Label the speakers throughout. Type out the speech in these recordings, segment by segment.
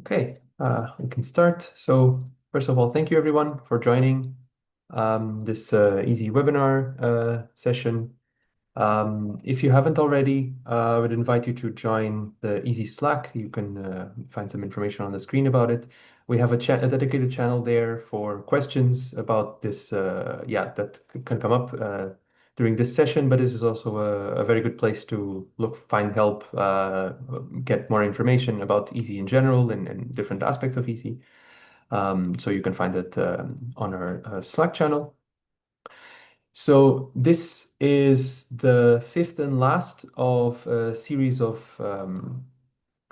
Speaker 1: Okay, we can start. So first of all, thank you everyone for joining this easy webinar session. If you haven't already, I would invite you to join the Easy Slack. You can find some information on the screen about it. We have a dedicated channel there for questions about this, that can come up during this session, but this is also a very good place to find help, get more information about Easy in general and different aspects of Easy. So you can find it on our Slack channel. So this is the fifth and last of a series of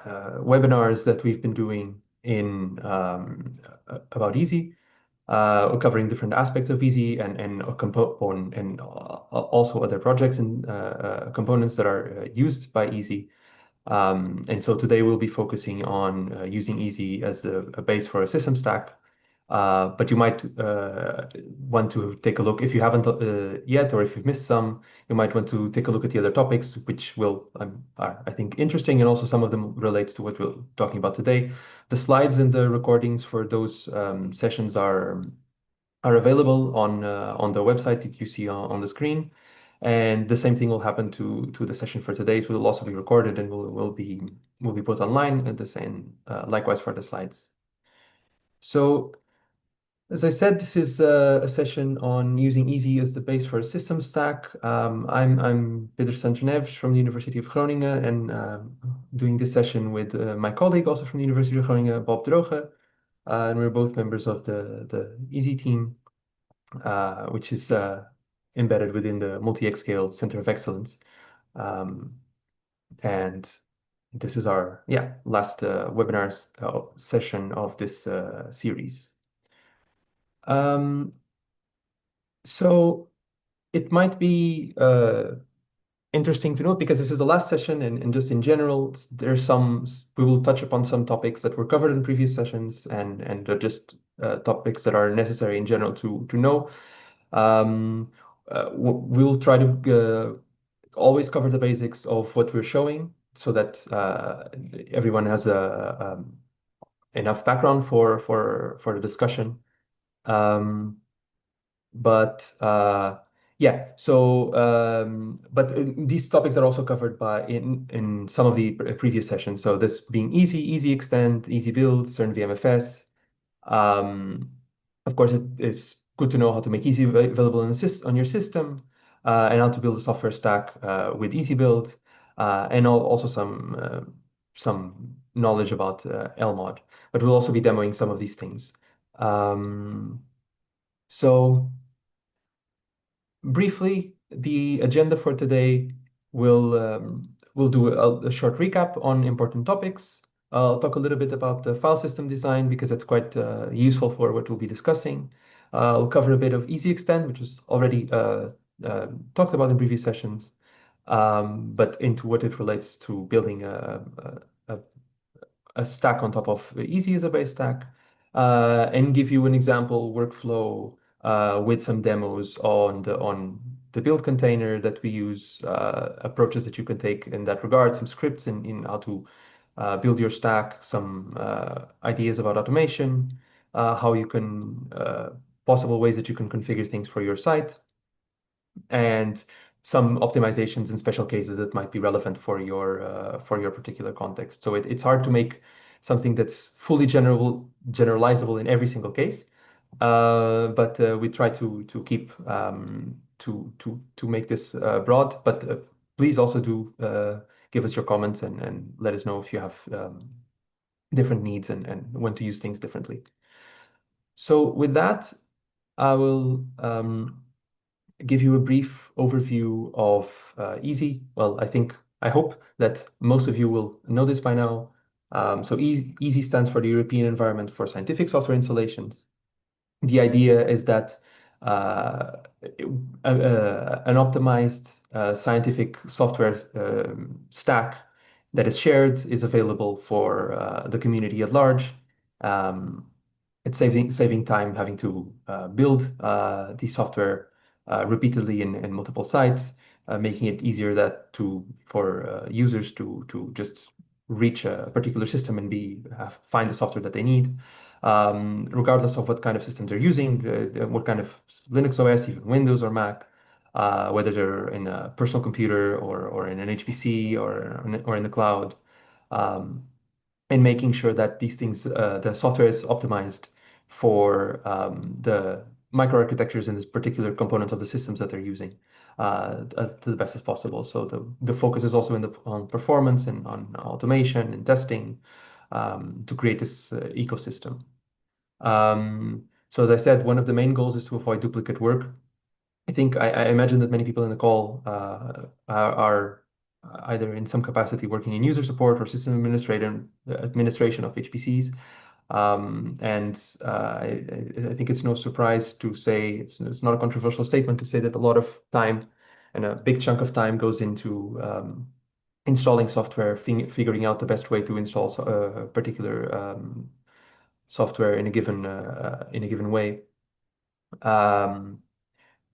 Speaker 1: webinars that we've been doing in about Easy, covering different aspects of Easy and also other projects and components that are used by Easy. And so today we'll be focusing on using Easy as a base for a system stack. But you might want to take a look if you haven't yet, or if you've missed some, you might want to take a look at the other topics, which are, I think, interesting, and also some of them relate to what we're talking about today. The slides and the recordings for those sessions are available on the website that you see on the screen. And the same thing will happen to the session for today. It will also be recorded and will be put online, and the same likewise for the slides. So as I said, this is a session on using Easy as the base for a system stack. I'm Peter Santoneves from the University of Groningen, and doing this session with my colleague also from the University of Groningen, Bob Droge. And we're both members of the Easy team, which is embedded within the Multi-Xscale Center of Excellence. And this is our last webinar session of this series. So it might be interesting to note, because this is the last session, and just in general, we will touch upon some topics that were covered in previous sessions, and they're just topics that are necessary in general to know. We will try to always cover the basics of what we're showing, so that everyone has enough background for the discussion. But yeah, so these topics are also covered in some of the previous sessions. So this being Easy Extend, Easy Build, CERN VMFS. Of course, it is good to know how to make Easy available on your system, and how to build a software stack with Easy Build, and also some knowledge about LMOD. But we'll also be demoing some of these things. So briefly, the agenda for today will do a short recap on important topics. I'll talk a little bit about the file system design, because that's quite useful for what we'll be discussing. I'll cover a bit of Easy Extend, which was already talked about in previous sessions, but into what it relates to building a stack on top of Easy as a base stack, and give you an example workflow with some demos on the build container that we use, approaches that you can take in that regard, some scripts in how to build your stack, some ideas about automation, how you can possible ways that you can configure things for your site, and some optimizations in special cases that might be relevant for your particular context. So it's hard to make something that's fully generalizable in every single case, but we try to keep to make this broad. But please also do give us your comments and let us know if you have different needs and want to use things differently. So with that, I will give you a brief overview of Easy. Well, I hope that most of you will know this by now. So EESSI stands for the European Environment for Scientific Software Installations. The idea is that an optimized scientific software stack that is shared is available for the community at large. It's saving time having to build the software repeatedly in multiple sites, making it easier for users to just reach a particular system and find the software that they need, regardless of what kind of system they're using, what kind of Linux OS, even Windows or Mac, whether they're in a personal computer or in an HPC or in the cloud. Um, and making sure that these things, the software is optimized for the microarchitectures in this particular component of the systems that they're using to the best as possible. So the focus is also on performance and on automation and testing to create this ecosystem. So as I said, one of the main goals is to avoid duplicate work. I imagine that many people in the call are either in some capacity working in user support or system administration of HPCs. And I think it's no surprise to say, it's not a controversial statement to say that a lot of time and a big chunk of time goes into installing software, figuring out the best way to install a particular software in a given way. Um,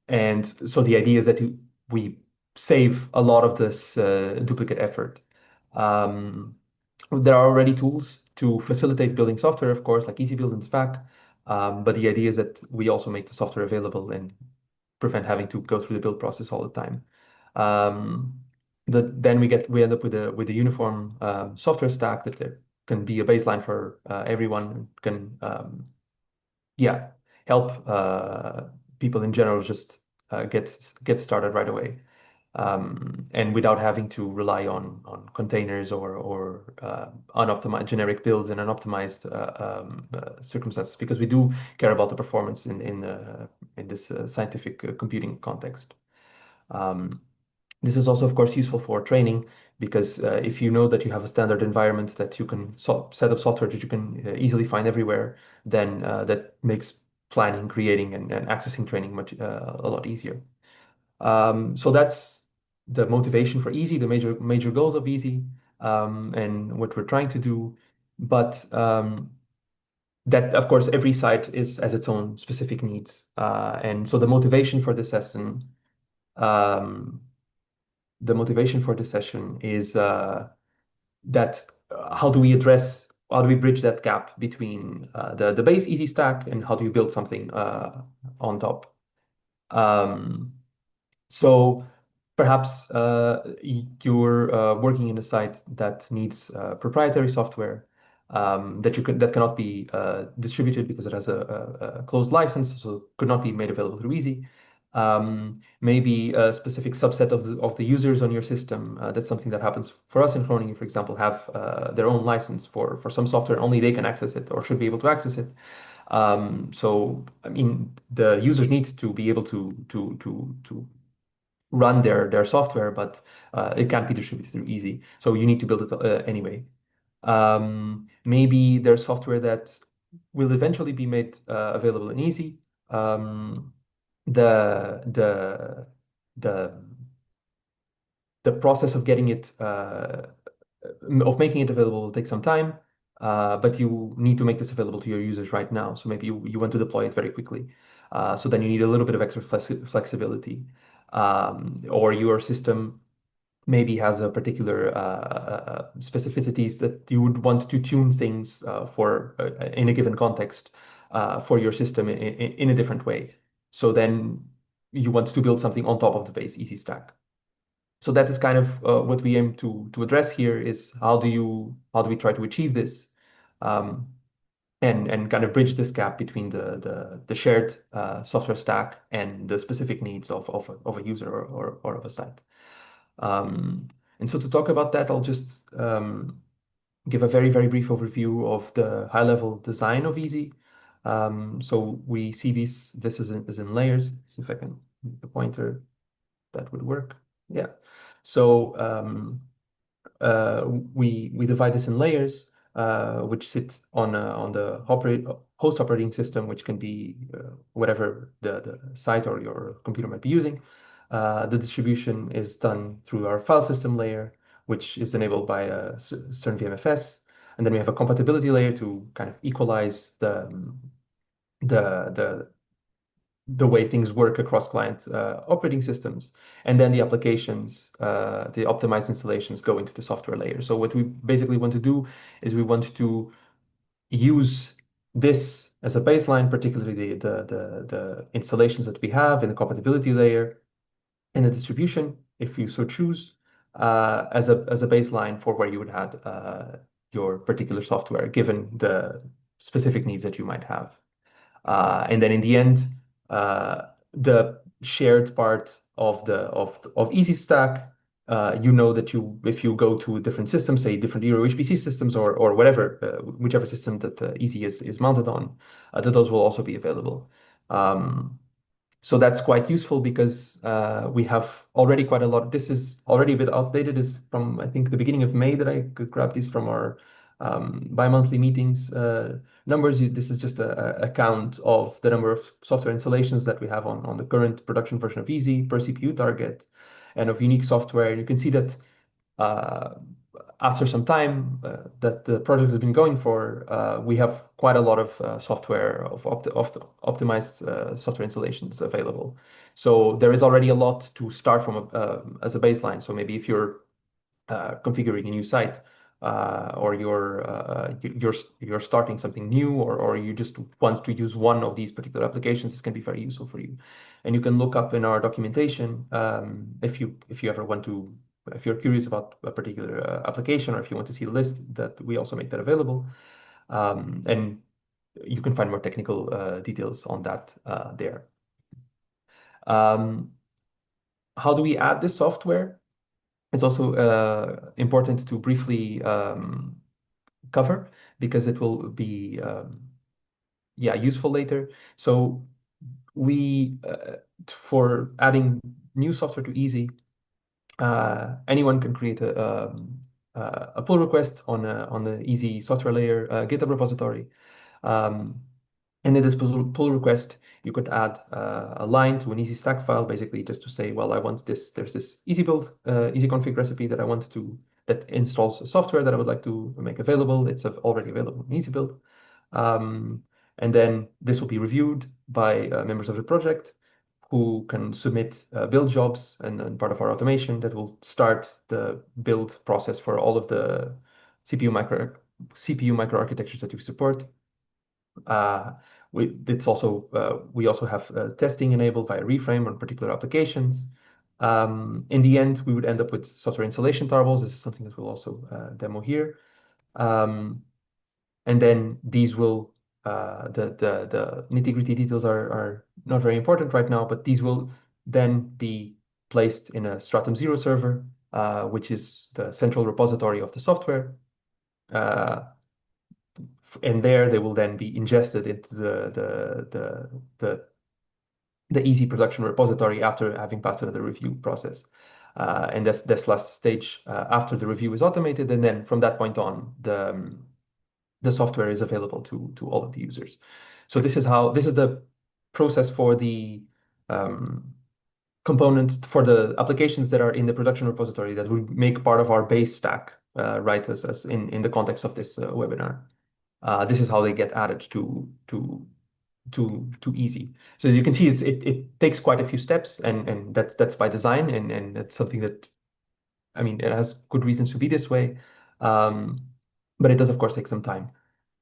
Speaker 1: and so the idea is that we save a lot of this duplicate effort. Um, there are already tools to facilitate building software, of course, like EasyBuild and Spack. But the idea is that we also make the software available and prevent having to go through the build process all the time. Um, then we end up with a uniform software stack that can be a baseline for everyone, can yeah, help people in general just get started right away, and without having to rely on containers or unoptimized generic builds and unoptimized circumstances, because we do care about the performance in this scientific computing context. Um, this is also, of course, useful for training because if you know that you have a standard environment that you can set of software that you can easily find everywhere, then that makes planning, creating, and accessing training a lot easier. So that's the motivation for EESSI, the major goals of EESSI, and what we're trying to do. But that, of course, every site has its own specific needs, and so um, the motivation for this session is that how do we bridge that gap between the base easy stack and how do you build something on top? Um, so perhaps you're working in a site that needs proprietary software that cannot be distributed because it has a closed license, so could not be made available through Easy. Maybe a specific subset of the users on your system. That's something that happens for us in Groningen, for example, have their own license for some software. Only they can access it or should be able to access it. So I mean, the users need to be able to run their software, but it can't be distributed through Easy. So you need to build it anyway. Maybe there's software that will eventually be made available in Easy. Um, the the the the process of getting it of making it available will take some time, but you need to make this available to your users right now. So maybe you want to deploy it very quickly. So then you need a little bit of extra flexibility. Or your system maybe has a particular specificities that you would want to tune things for in a given context for your system in a different way. So then you want to build something on top of the base easy stack. So that is kind of what we aim to address here is how do we try to achieve this, um, and kind of bridge this gap between the shared software stack and the specific needs of a user or of a site. And so to talk about that, I'll just give a very brief overview of the high-level design of Easy. So we see this is in layers. See if I can the pointer that would work. Yeah. So we divide this in layers, which sit on the host operating system, which can be whatever the site or your computer might be using. The distribution is done through our file system layer, which is enabled by a certain VMFS. And then we have a compatibility layer to kind of equalize the the way things work across client operating systems. And then the applications, the optimized installations go into the software layer. So what we basically want to do is we want to use this as a baseline, particularly the installations that we have in the compatibility layer and the distribution, if you so choose, as a baseline for where you would add your particular software, given the specific needs that you might have. And then in the end, the shared part of Easy Stack, you know that you if you go to different systems, say different Euro HPC systems or whatever, whichever system that Easy is mounted on, that those will also be available. So that's quite useful because we have already quite a lot. This is already a bit outdated. Is from I think the beginning of May that I could grab these from our bi-monthly meetings numbers. This is just a count of the number of software installations that we have on the current production version of Easy per CPU target and of unique software. And you can see that uh, after some time that the project has been going for, we have quite a lot of software of optimized software installations available. So there is already a lot to start from as a baseline. So maybe if you're configuring a new site, or you're starting something new, or you just want to use one of these particular applications, this can be very useful for you. And you can look up in our documentation if you ever want to, if you're curious about a particular application, or if you want to see a list that we also make that available. And you can find more technical details on that there. Um, how do we add this software? It's also important to briefly cover because it will be yeah, useful later. So we for adding new software to Easy, anyone can create a pull request on the Easy software layer GitHub repository. Um, and in this pull request, you could add a line to an Easy Stack file, basically just to say, well, I want this. There's this Easy build, Easy config recipe that I want to that installs software that I would like to make available. It's already available in Easy build, um, and then this will be reviewed by members of the project who can submit build jobs, and part of our automation that will start the build process for all of the CPU microarchitectures that we support. Uh, we also have testing enabled via Reframe on particular applications. In the end, we would end up with software installation tarbles. This is something that we'll also demo here. Um, and then these will the nitty-gritty details are not very important right now, but these will then be placed in a Stratum Zero server, which is the central repository of the software. And there they will then be ingested into the Easy production repository after having passed through the review process. And this last stage after the review is automated, and then from that point on, the software is available to all of the users. So this is the process for the components for the applications that are in the production repository that will make part of our base stack, right? As in the context of this webinar. This is how they get added to Easy. So as you can see, it takes quite a few steps, and that's by design, and that's something that, I mean, it has good reasons to be this way, but it does of course take some time,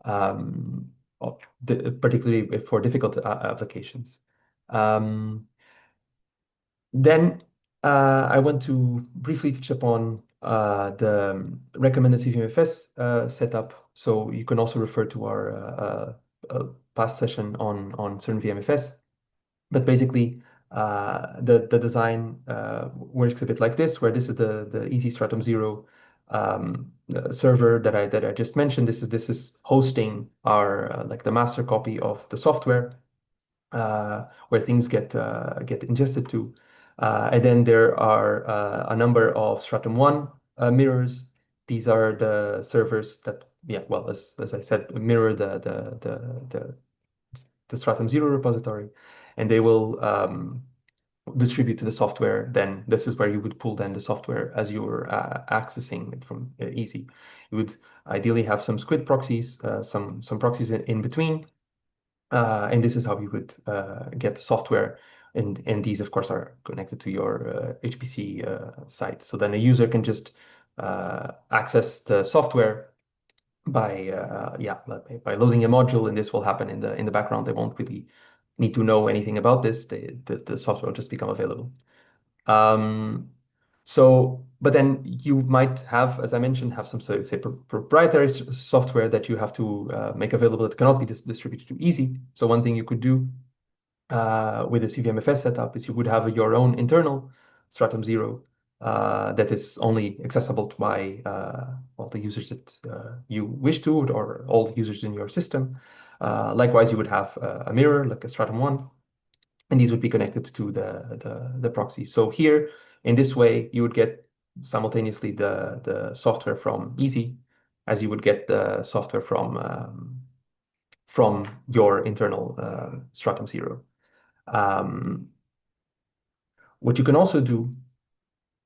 Speaker 1: um, particularly for difficult applications. Um, then I want to briefly touch upon the recommended CVMFS setup. So you can also refer to our past session on certain VMFS. But basically, the design works a bit like this, where this is the Easy Stratum Zero server that I just mentioned. This is hosting our like the master copy of the software where things get ingested to. And then there are a number of Stratum 1 mirrors. These are the servers that, yeah, well, as I said, mirror the Stratum 0 repository, and they will distribute to the software. Then this is where you would pull then the software as you're accessing it from Easy. You would ideally have some squid proxies, some proxies in between, And this is how you would get the software. And these, of course, are connected to your HPC site. So then a user can just access the software by by loading a module, and this will happen in the background. They won't really need to know anything about this. The software will just become available. Um, but then you might have, as I mentioned, have some say proprietary software that you have to make available that cannot be distributed too easy. So one thing you could do with a CVMFS setup is you would have your own internal Stratum Zero that is only accessible to by all the users that you wish to, or all the users in your system. Likewise, you would have a mirror like a Stratum 1, and these would be connected to the proxy. So here, in this way, you would get simultaneously the software from EESSI as you would get the software from your internal Stratum Zero. What you can also do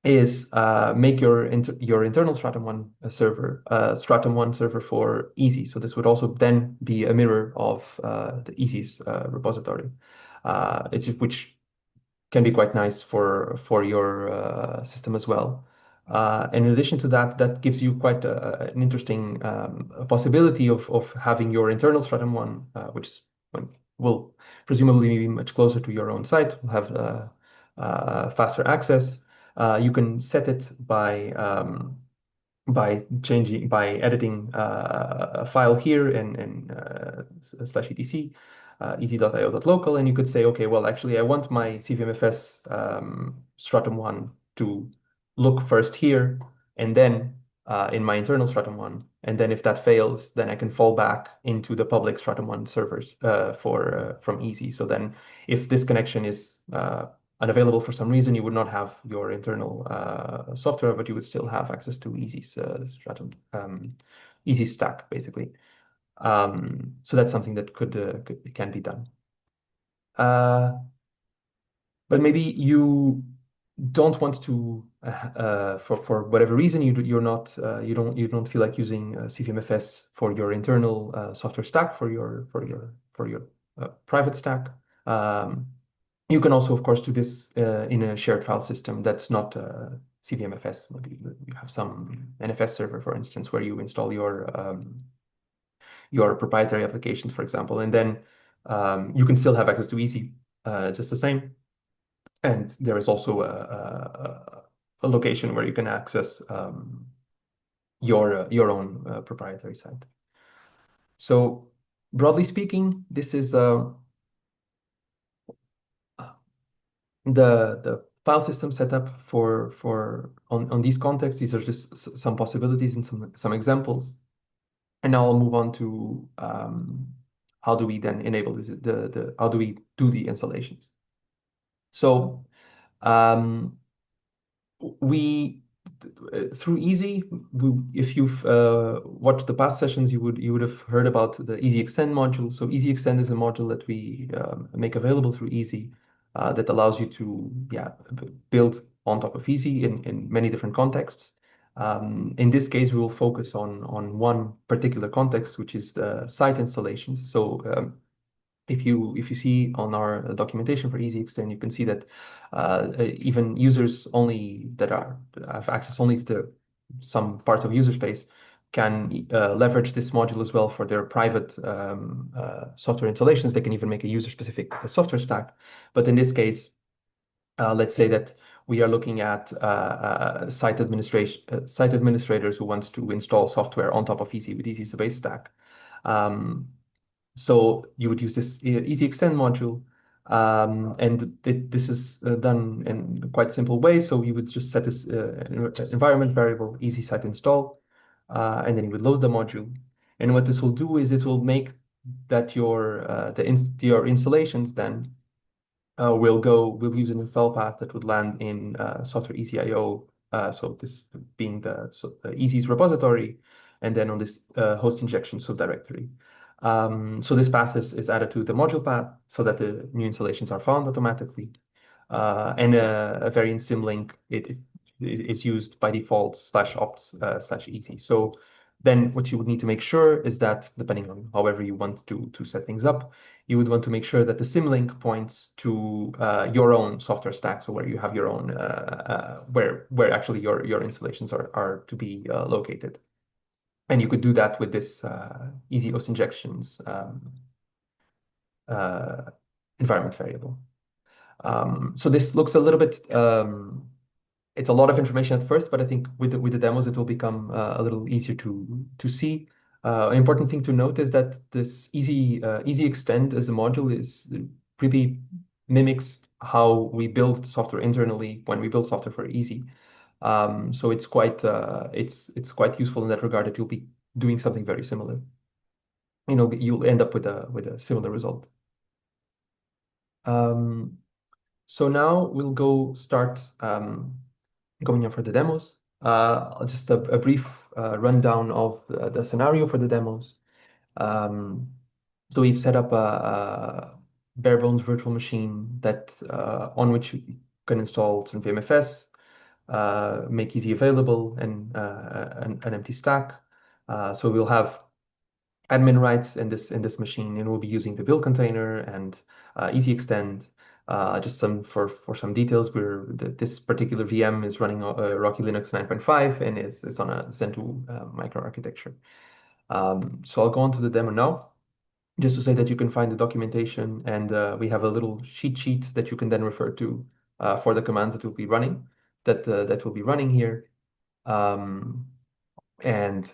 Speaker 1: is make your internal Stratum 1 server, Stratum 1 server for EESSI. So this would also then be a mirror of the EESSI's repository, which can be quite nice for your system as well. And in addition to that, that gives you quite an interesting possibility of having your internal Stratum 1, which is, will presumably be much closer to your own site, will have faster access. You can set it by editing a file here in /etc easy.io.local, and you could say, okay, well, actually, I want my CVMFS Stratum 1 to look first here and then in my internal Stratum 1. And then if that fails, then I can fall back into the public Stratum 1 servers from EESSI. So then if this connection is unavailable for some reason, you would not have your internal software, but you would still have access to EESSI's Stratum, EESSI stack, basically. So that's something that can be done. But maybe you don't want to, for whatever reason, you don't feel like using CVMFS for your internal software stack for your private stack. You can also, of course, do this in a shared file system that's not CVMFS. Maybe you have some NFS server, for instance, where you install your proprietary applications, for example, and then you can still have access to EESSI just the same. And there is also a location where you can access your own proprietary site. So broadly speaking, this is the file system setup on these contexts. These are just some possibilities and some examples. And now I'll move on to how do we then enable this, how do we do the installations? So we through EESSI, if you've watched the past sessions, you would have heard about the EESSI module. So EESSI is a module that we make available through EESSI that allows you to build on top of EESSI in many different contexts. In this case, we will focus on one particular context, which is the site installations. So if you see on our documentation for EESSI, you can see that even users only that have access only to some parts of user space can leverage this module as well for their private software installations. They can even make a user-specific software stack. But in this case, let's say that we are looking at site administrators who want to install software on top of EESSI with EESSI's base stack. So you would use this EESSI module, and this is done in a quite simple way. So you would just set this environment variable EESSI site install, and then you would load the module. And what this will do is it will make that your installations then we'll use an install path that would land in software ECIO. So this being the EESSI's repository, and then on this host injection subdirectory. So this path is added to the module path so that the new installations are found automatically. And a variant symlink it is used by default /opt/EESSI. So Then what you would need to make sure is that depending on however you want to set things up, you would want to make sure that the symlink points to your own software stack, so where you have your own where actually your installations are to be located. And you could do that with this easy OS injections uh, environment variable. So this looks a little bit, it's a lot of information at first, but I think with the demos, it will become a little easier to see. An important thing to note is that this easy extend as a module is really mimics how we build software internally when we build software for easy. So it's quite useful in that regard that you'll be doing something very similar. You'll end up with a similar result. Um, so now we'll go start going in for the demos. Just a brief rundown of the scenario for the demos. Um, so we've set up a bare bones virtual machine that on which you can install some VMFS, make easy available, and an empty stack. So we'll have admin rights in this machine, and we'll be using the build container and easy extend. Just for some details, this particular VM is running Rocky Linux 9.5 and it's on a Zen 2 microarchitecture. So I'll go on to the demo now, just to say that you can find the documentation, and we have a little cheat sheet that you can then refer to for the commands that will be running that will be running here. Um, and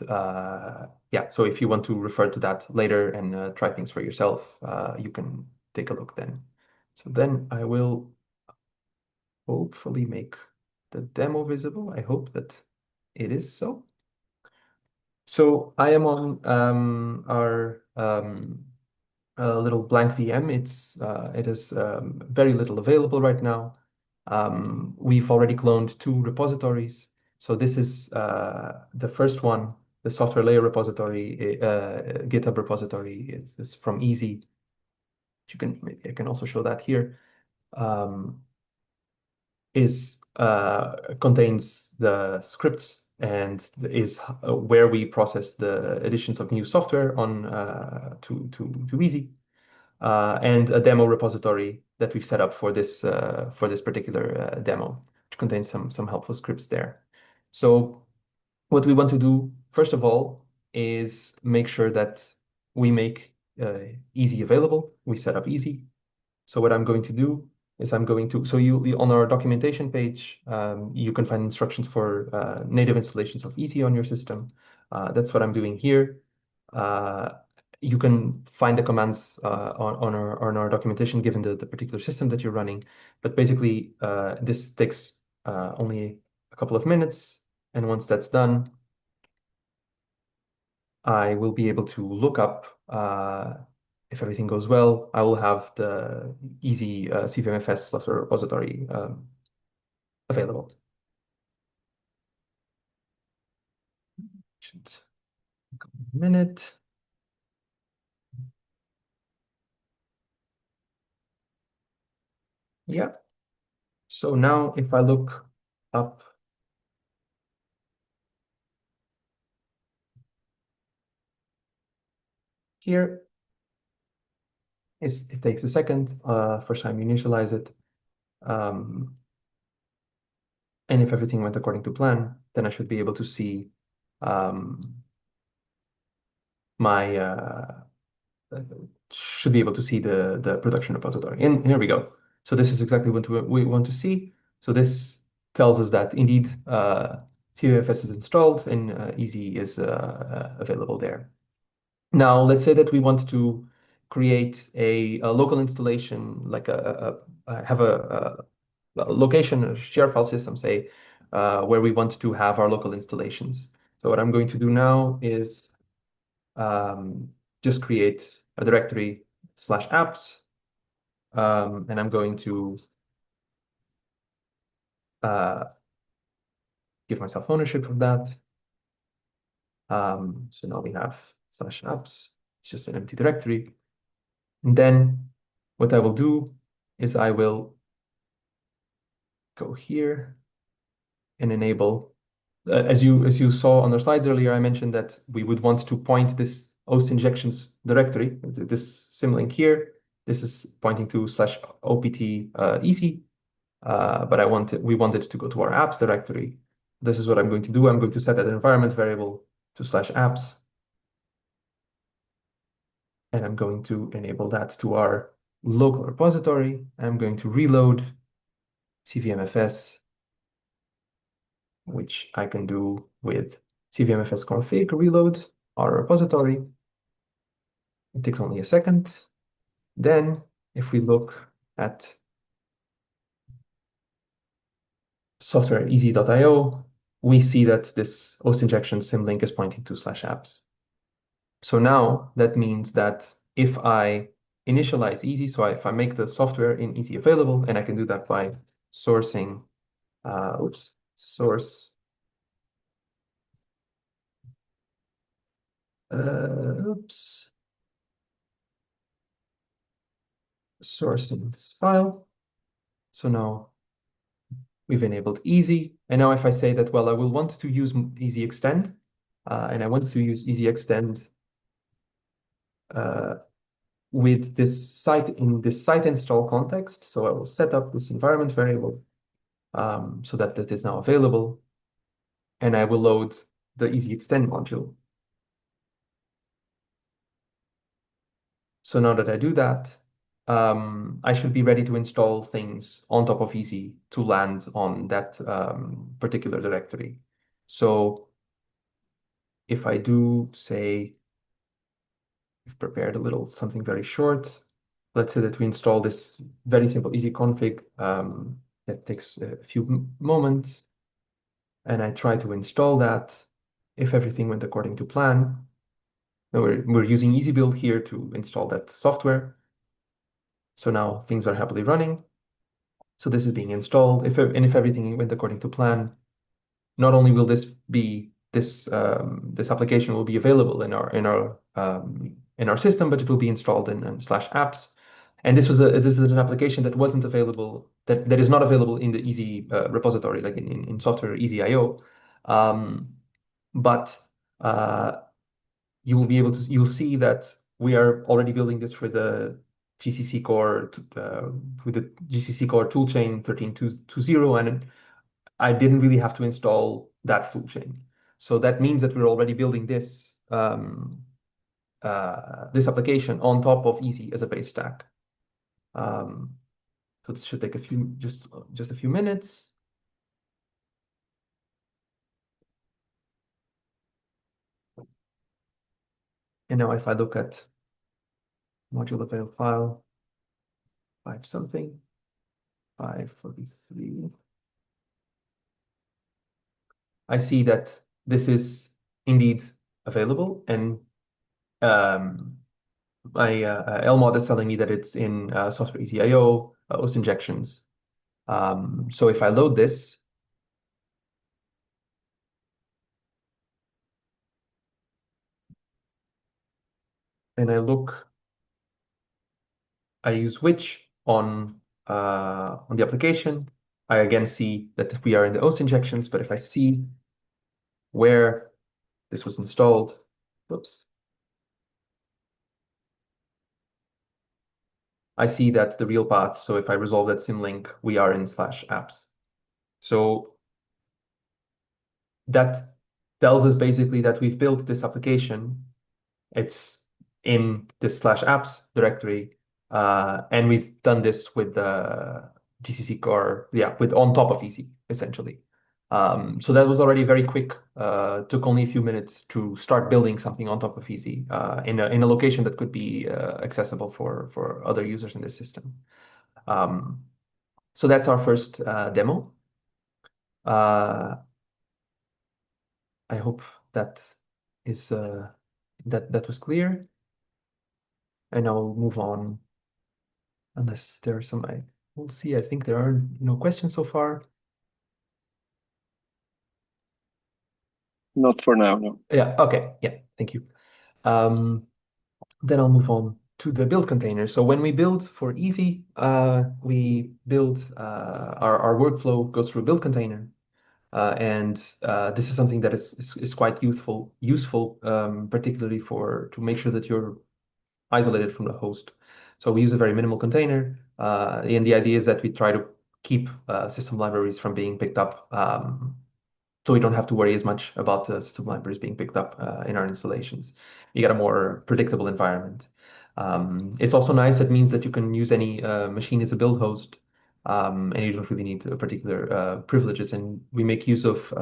Speaker 1: yeah, so if you want to refer to that later and try things for yourself, you can take a look then. So then I will hopefully make the demo visible. I hope that it is so. So I am on our little blank VM. It is very little available right now. We've already cloned 2 repositories. So this is the first one, the software layer repository, GitHub repository. It's from Easy. Maybe I can also show that here. Um, is contains the scripts and is where we process the additions of new software on to Easy, and a demo repository that we've set up for this particular demo, which contains some helpful scripts there. So what we want to do, first of all, is make sure that we make Easy available. We set up Easy. So what I'm going to do is so on our documentation page, you can find instructions for native installations of Easy on your system. That's what I'm doing here. Uh, you can find the commands on our documentation given the particular system that you're running. But basically, this takes only a couple of minutes. And once that's done, I will be able to look up, if everything goes well, I will have the easy CVMFS software repository available. Should take a minute. Yeah. So now if I look up here, it takes a second. First time you initialize it. And if everything went according to plan, then I should be able to see my should be able to see the production repository. And here we go. So this is exactly what we want to see. So this tells us that indeed CVFS is installed and Easy is available there. Now, let's say that we want to create a local installation, like have a location, a share file system, say, where we want to have our local installations. So what I'm going to do now is just create a directory /apps, and I'm going to give myself ownership of that. So now we have /apps. It's just an empty directory. And then what I will do is I will go here and enable as you saw on the slides earlier, I mentioned that we would want to point this host injections directory, this symlink here. This is pointing to slash opt easy, but we want it to go to our apps directory. This is what I'm going to do. I'm going to set that environment variable to slash apps, and I'm going to enable that to our local repository. I'm going to reload cvmfs, which I can do with cvmfs config reload our repository. It takes only a second. Then, if we look at softwareeasy.io, we see that this host injection symlink is pointing to slash apps. So now that means that if I initialize Easy, so if I make the software in Easy available, and I can do that by sourcing, source, oops, sourcing this file. So now we've enabled Easy. And now if I say that, well, I will want to use Easy Extend, and I want to use Easy Extend uh, with this site in this site install context. So I will set up this environment variable so that that is now available. And I will load the Easy Extend module. So now that I do that, I should be ready to install things on top of Easy to land on that particular directory. So if I do say, we've prepared a little something very short. Let's say that we install this very simple easy config that takes a few moments, and I try to install that. If everything went according to plan, we're using easy build here to install that software. So now things are happily running. So this is being installed. If everything went according to plan, not only will this application will be available in our system, but it will be installed in slash apps. And this is an application that wasn't available, that is not available in the Easy repository, like in software Easy.io. But you will be able to, you'll see that we are already building this for the GCC core, with the GCC core toolchain 13.2.0, and I didn't really have to install that toolchain. So that means that we're already building this application on top of Easy as a base stack. So this should take just a few minutes. And now if I look at module avail file, 5 something, 543, I see that this is indeed available, and my LMOD is telling me that it's in software EasyIO, host injections. So if I load this, and I use which on the application, I again see that we are in the host injections, but if I see where this was installed, whoops, I see that the real path. So if I resolve that symlink, we are in slash apps. So that tells us basically that we've built this application. It's in this slash apps directory, and we've done this with the GCC core, yeah, with on top of Easy, essentially. So that was already very quick. Took only a few minutes to start building something on top of Easy in a location that could be accessible for other users in the system. So that's our first demo. I hope that is that was clear, and I'll move on unless there are some. We'll see. I think there are no questions so far.
Speaker 2: Not for now, no.
Speaker 1: Yeah. Okay. Yeah. Thank you. Then I'll move on to the build container. So when we build for Easy, we build our workflow goes through a build container. And this is something that is quite useful, particularly for to make sure that you're isolated from the host. So we use a very minimal container, and the idea is that we try to keep system libraries from being picked up, so we don't have to worry as much about the system libraries being picked up in our installations. You get a more predictable environment. It's also nice. That means that you can use any machine as a build host, and you don't really need particular privileges. And we make use of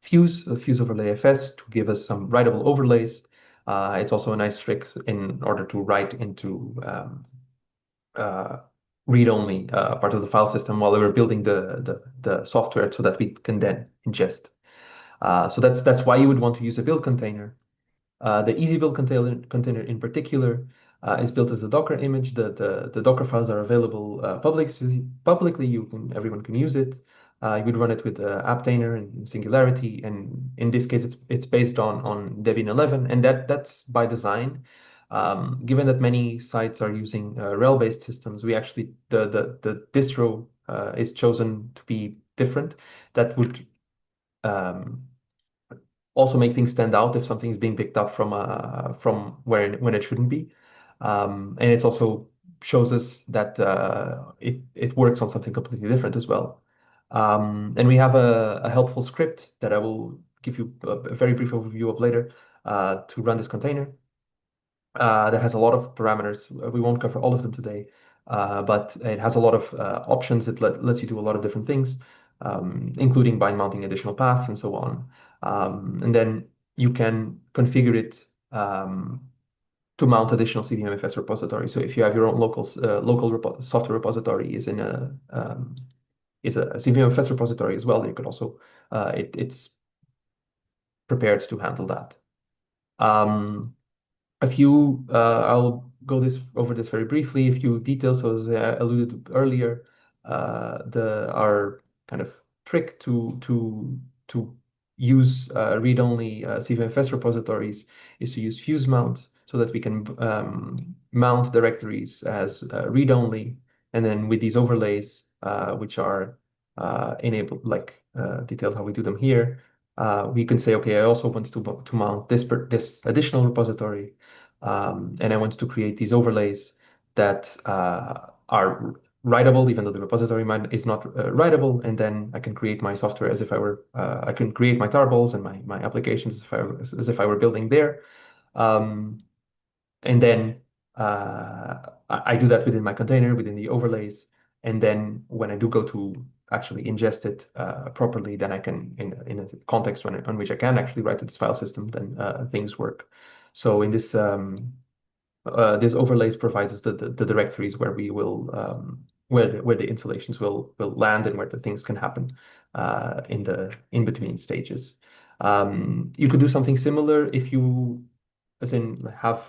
Speaker 1: Fuse overlay FS to give us some writable overlays. It's also a nice trick in order to write into uh, read-only part of the file system while we were building the software so that we can then ingest. So that's why you would want to use a build container. The easy build container in particular is built as a Docker image. The Docker files are available publicly. Everyone can use it. You would run it with Aptainer and Singularity, and in this case, it's based on Debian 11, and that's by design. Given that many sites are using RHEL-based systems, we actually the distro is chosen to be different. That would um, also make things stand out if something is being picked up from where when it shouldn't be. And it also shows us that it works on something completely different as well. And we have a helpful script that I will give you a very brief overview of later to run this container that has a lot of parameters. We won't cover all of them today, but it has a lot of options. It lets you do a lot of different things, including bind mounting additional paths and so on. And then you can configure it to mount additional CVMFS repositories. So if you have your own local software repository is a CVMFS repository as well, you could also it's prepared to handle that. Um, I'll go over this very briefly. A few details, as I alluded to earlier, our kind of trick to use read-only CVMFS repositories is to use fuse mount so that we can mount directories as read-only, and then with these overlays, which are enabled, like detailed how we do them here, we can say, okay, I also want to mount this additional repository. And I want to create these overlays that are writable, even though the repository is not writable. And then I can create my software as if I can create my tarballs and my applications as if I were building there. Um, and then I do that within my container, within the overlays. And then when I do go to actually ingest it properly, then I can, in a context on which I can actually write to this file system, then things work. So in this overlays provides us the directories where we will where the installations will land and where the things can happen in the in between stages. You could do something similar if you, as in have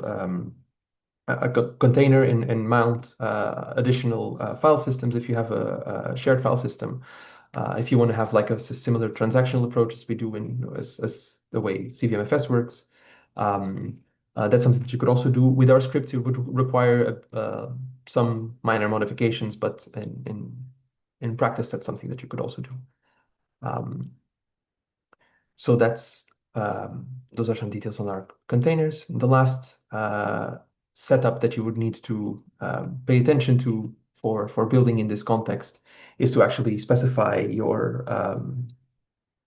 Speaker 1: a container and mount additional file systems if you have a shared file system. If you want to have like a similar transactional approach as we do as the way CVMFS works, um, that's something that you could also do. With our script, it would require some minor modifications, but in practice, that's something that you could also do. Um, so those are some details on our containers. The last setup that you would need to pay attention to for building in this context is to actually specify your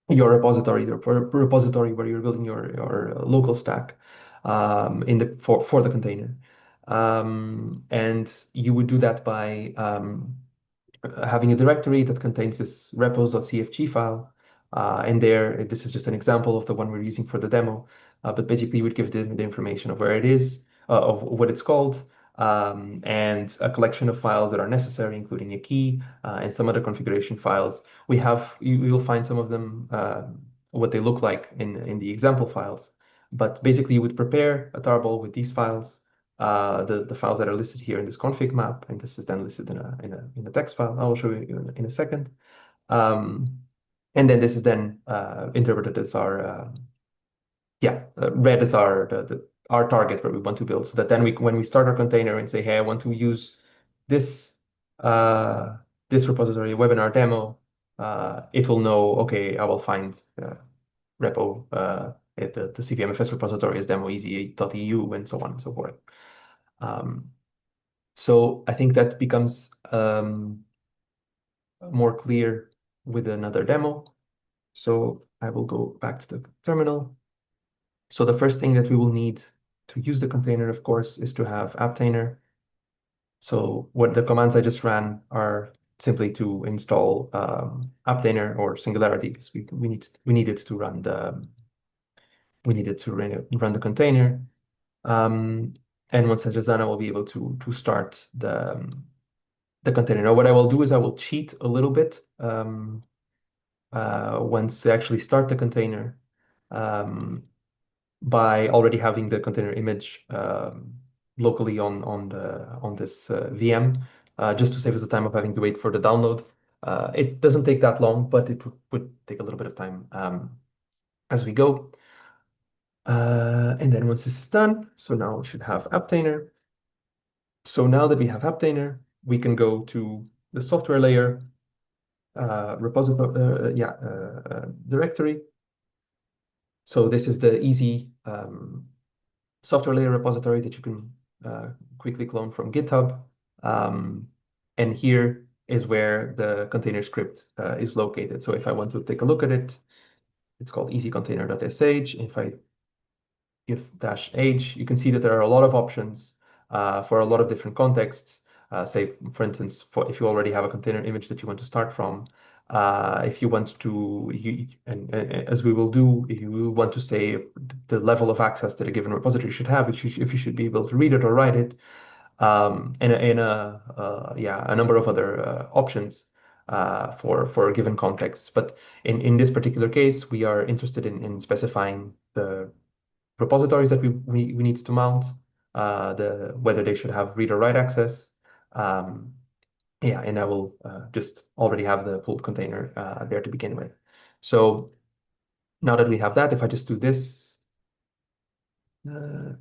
Speaker 1: repository, repository where you're building your local stack for the container. And you would do that by having a directory that contains this repos.cfg file. And there, this is just an example of the one we're using for the demo. But basically, you would give the information of where it is, of what it's called, and a collection of files that are necessary, including a key and some other configuration files. You'll find some of them, what they look like in the example files. But basically, you would prepare a tarball with these files, the files that are listed here in this config map, and this is then listed in a text file. I will show you in a second. And then this is then interpreted as read as our target where we want to build, so that then when we start our container and say, hey, I want to use this this repository webinar demo, it will know, okay, I will find repo at the CVMFS repository is demoeasy.eu and so on and so forth. Um, so I think that becomes more clear with another demo. So I will go back to the terminal. So the first thing that we will need to use the container, of course, is to have apptainer. So what the commands I just ran are simply to install apptainer or Singularity because we needed to run the container. Um, and once that is done, I will be able to start the container. Now, what I will do is I will cheat a little bit once I actually start the container um, by already having the container image locally on this VM, just to save us the time of having to wait for the download. It doesn't take that long, but it would take a little bit of time as we go. And then once this is done, so now we should have apptainer. So now that we have apptainer, we can go to the software layer repository, directory. So this is the easy software layer repository that you can quickly clone from GitHub. And here is where the container script is located. So if I want to take a look at it, it's called easycontainer.sh. If I give -h, you can see that there are a lot of options for a lot of different contexts. Say, for instance, if you already have a container image that you want to start from, if you want to, as we will do, if you will want to say the level of access that a given repository should have, if you should be able to read it or write it, and a number of other options for given contexts. But in this particular case, we are interested in specifying the repositories that we need to mount, whether they should have read or write access. And I will just already have the pulled container there to begin with. So now that we have that, if I just do this, uh,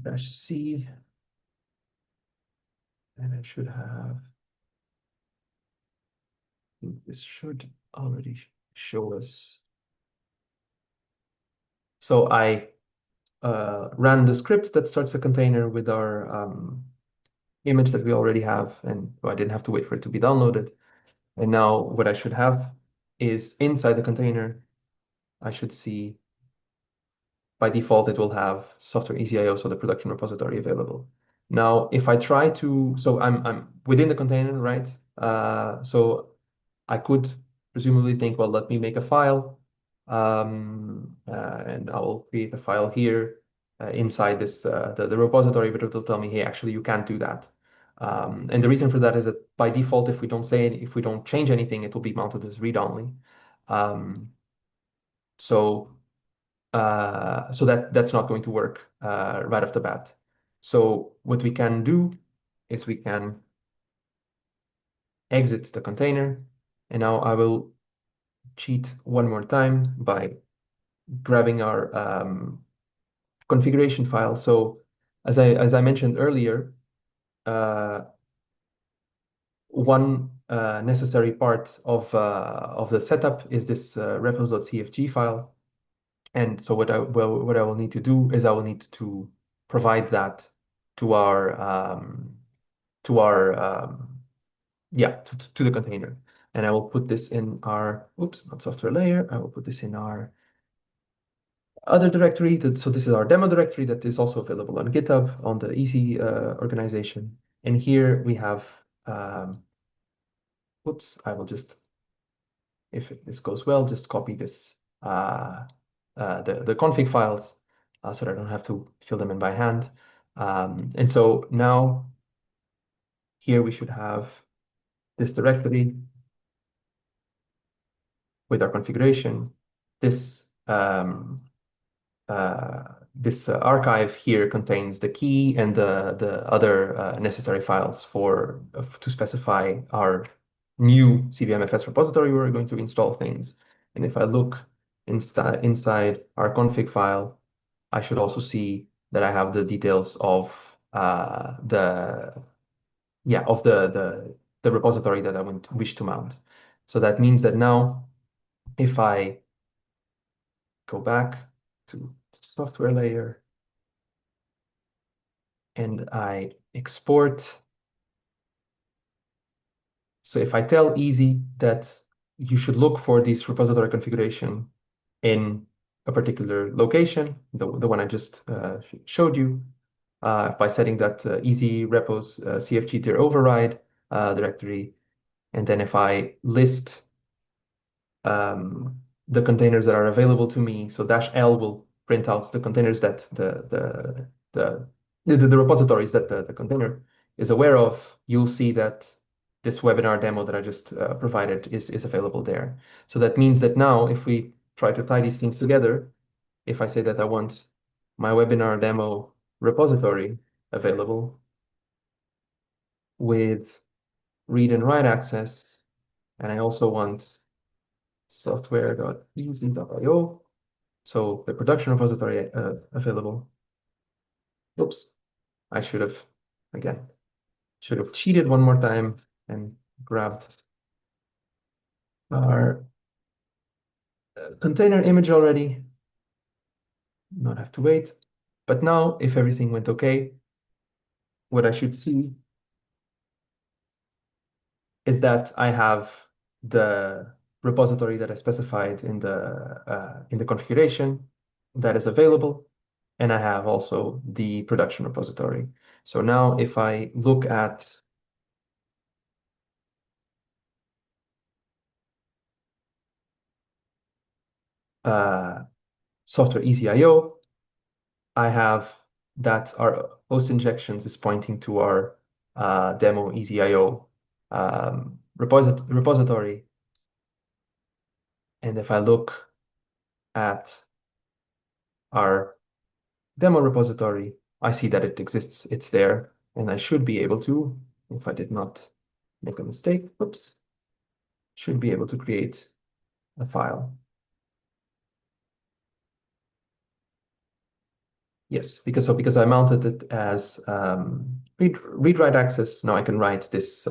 Speaker 1: -c, and I should have, this should already show us. So I ran the script that starts the container with our image that we already have, and I didn't have to wait for it to be downloaded. And now what I should have is inside the container, I should see by default it will have software EasyIO, so the production repository available. Now, if I try to, so I'm within the container, right? So I could presumably think, well, let me make a file, and I will create a file here inside this the repository, but it will tell me, hey, actually, you can't do that. And the reason for that is that by default, if we don't change anything, it will be mounted as read only. Um, so that's not going to work right off the bat. So what we can do is we can exit the container, and now I will cheat one more time by grabbing our configuration file. So as I mentioned earlier, one necessary part of the setup is this repos.cfg file. And so what I will need to do is I will need to provide that to our to the container. And I will put this in our, oops, not software layer. I will put this in our other directory. So this is our demo directory that is also available on GitHub on the EESSI organization. And here we have, oops, I will just, if this goes well, just copy this, the config files so that I don't have to fill them in by hand. And so now here we should have this directory with our configuration. This archive here contains the key and the other necessary files to specify our new CVMFS repository where we're going to install things. And if I look inside our config file, I should also see that I have the details of the yeah of the repository that I wish to mount. So that means that now if I go back to the software layer and I export. So if I tell EESSI that you should look for this repository configuration in a particular location, the one I just showed you, by setting that EESSI repos cfg-dir override directory, and then if I list the containers that are available to me. So -L will print out the containers that the repositories that the container is aware of. You'll see that this webinar demo that I just provided is available there. So that means that now if we try to tie these things together, if I say that I want my webinar demo repository available with read and write access, and I also want software.easy.io. So the production repository available. Oops, I should have cheated one more time and grabbed our container image already. Not have to wait. But now, if everything went okay, what I should see is that I have the repository that I specified in the configuration that is available, and I have also the production repository. So now if I look at software ECIO, I have that our host injections is pointing to our demo ECIO repository. And if I look at our demo repository, I see that it exists, it's there, and I should be able to, if I did not make a mistake, oops, should be able to create a file. Yes, because I mounted it as read write access. Now I can write this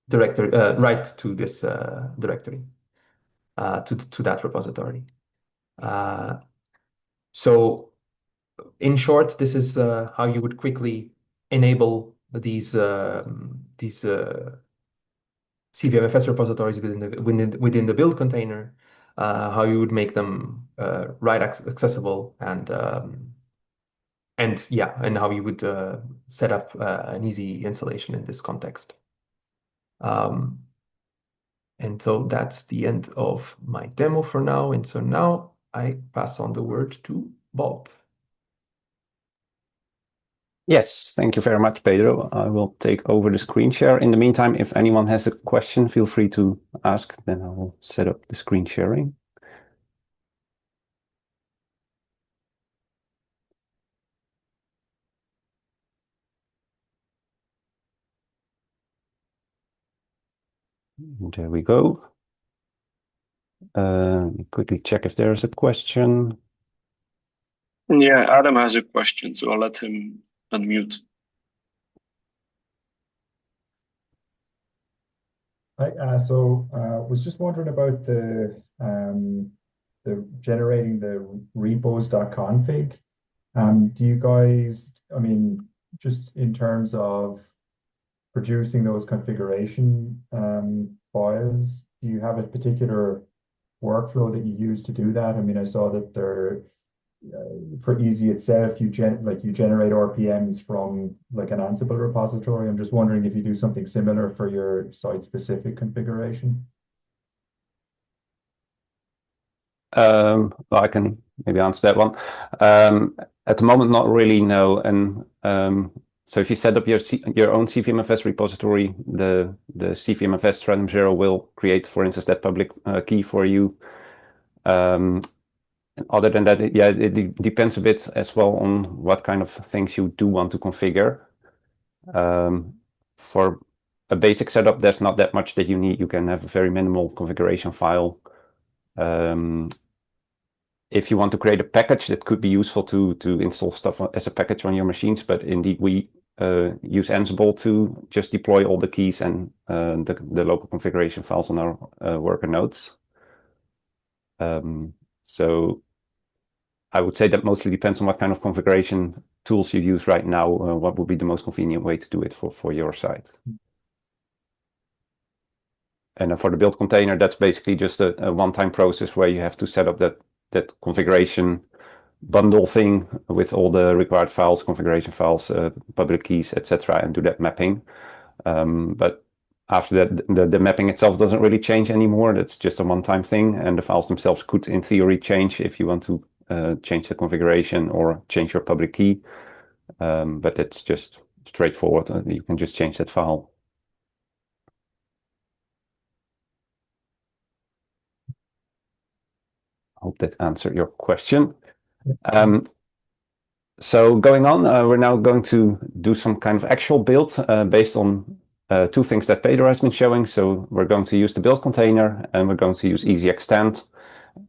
Speaker 1: directory write to this directory to that repository. So in short, this is how you would quickly enable these CVMFS repositories within the build container, how you would make them write accessible and yeah, and how you would set up an easy installation in this context. And so that's the end of my demo for now. And so now I pass on the word to Bob.
Speaker 2: Yes, thank you very much, Pedro. I will take over the screen share. In the meantime, if anyone has a question, feel free to ask, then I will set up the screen sharing. There we go. Quickly check if there's a question.
Speaker 3: Yeah, Adam has a question, so I'll let him unmute.
Speaker 4: Hi, was just wondering about the generating the repos.config. Do you guys, I mean, just in terms of producing those configuration files, do you have a particular workflow that you use to do that? I mean, I saw that there for EESSI itself, you generate RPMs from like an Ansible repository. I'm just wondering if you do something similar for your site-specific configuration.
Speaker 2: Well, I can maybe answer that one. At the moment, not really, no. And so if you set up your own CVMFS repository, the CVMFS random zero will create, for instance, that public key for you. Other than that, yeah, it depends a bit as well on what kind of things you do want to configure. For a basic setup, there's not that much that you need. You can have a very minimal configuration file. if you want to create a package, that could be useful to install stuff as a package on your machines. But indeed, we use Ansible to just deploy all the keys and the local configuration files on our worker nodes. So I would say that mostly depends on what kind of configuration tools you use right now. What would be the most convenient way to do it for your site? And for the build container, that's basically just a one-time process where you have to set up that configuration bundle thing with all the required files, configuration files, public keys, etc., and do that mapping. But after that, the mapping itself doesn't really change anymore. That's just a one-time thing, and the files themselves could, in theory, change if you want to change the configuration or change your public key. But it's just straightforward. You can just change that file. I hope that answered your question. So going on, we're now going to do some kind of actual build based on two things that Pedro has been showing. So we're going to use the build container, and we're going to use EESSI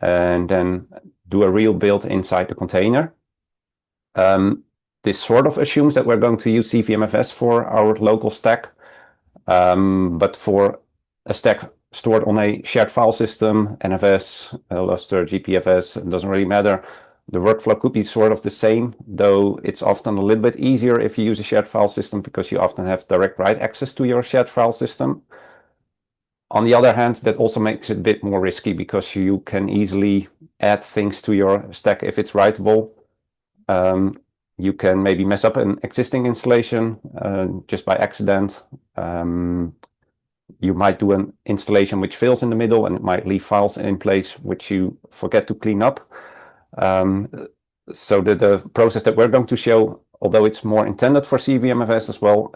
Speaker 2: and then do a real build inside the container. This sort of assumes that we're going to use CVMFS for our local stack, but for a stack stored on a shared file system, NFS, Lustre, GPFS, it doesn't really matter. The workflow could be sort of the same, though it's often a little bit easier if you use a shared file system because you often have direct write access to your shared file system. On the other hand, that also makes it a bit more risky because you can easily add things to your stack if it's writable. You can maybe mess up an existing installation just by accident. You might do an installation which fails in the middle, and it might leave files in place which you forget to clean up. So the process that we're going to show, although it's more intended for CVMFS as well,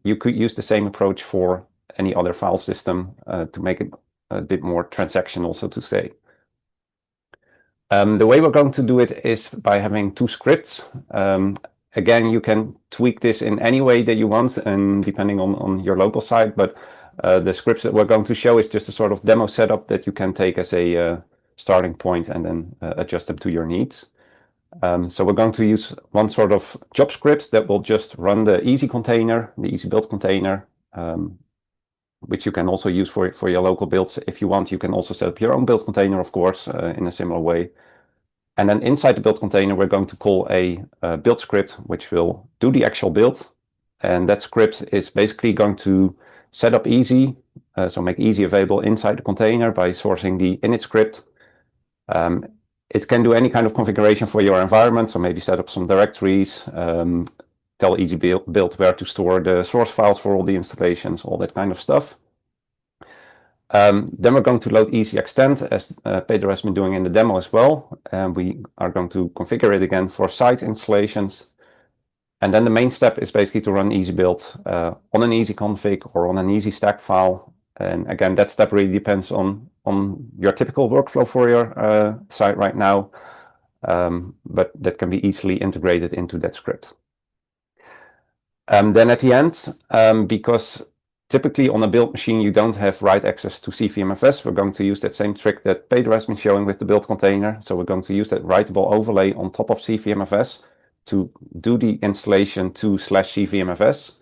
Speaker 2: you could use the same approach for any other file system to make it a bit more transactional, so to say. The way we're going to do it is by having two scripts. Again, you can tweak this in any way that you want, and depending on your local site, but the scripts that we're going to show is just a sort of demo setup that you can take as a starting point and then adjust them to your needs. So we're going to use one sort of job script that will just run the EESSI container, the EESSI build container, which you can also use for your local builds. If you want, you can also set up your own build container, of course, in a similar way. And then inside the build container, we're going to call a build script, which will do the actual build. And that script is basically going to set up EESSI, so make EESSI available inside the container by sourcing the init script. It can do any kind of configuration for your environment, so maybe set up some directories, tell EESSI build where to store the source files for all the installations, all that kind of stuff. Then we're going to load EESSI extend, as Pedro has been doing in the demo as well. And we are going to configure it again for site installations. And then the main step is basically to run EESSI build on an EESSI config or on an EESSI stack file. And again, that step really depends on your typical workflow for your site right now. But that can be easily integrated into that script. Then at the end, because typically on a build machine, you don't have write access to CVMFS, we're going to use that same trick that Pedro has been showing with the build container. So we're going to use that writable overlay on top of CVMFS to do the installation to /CVMFS.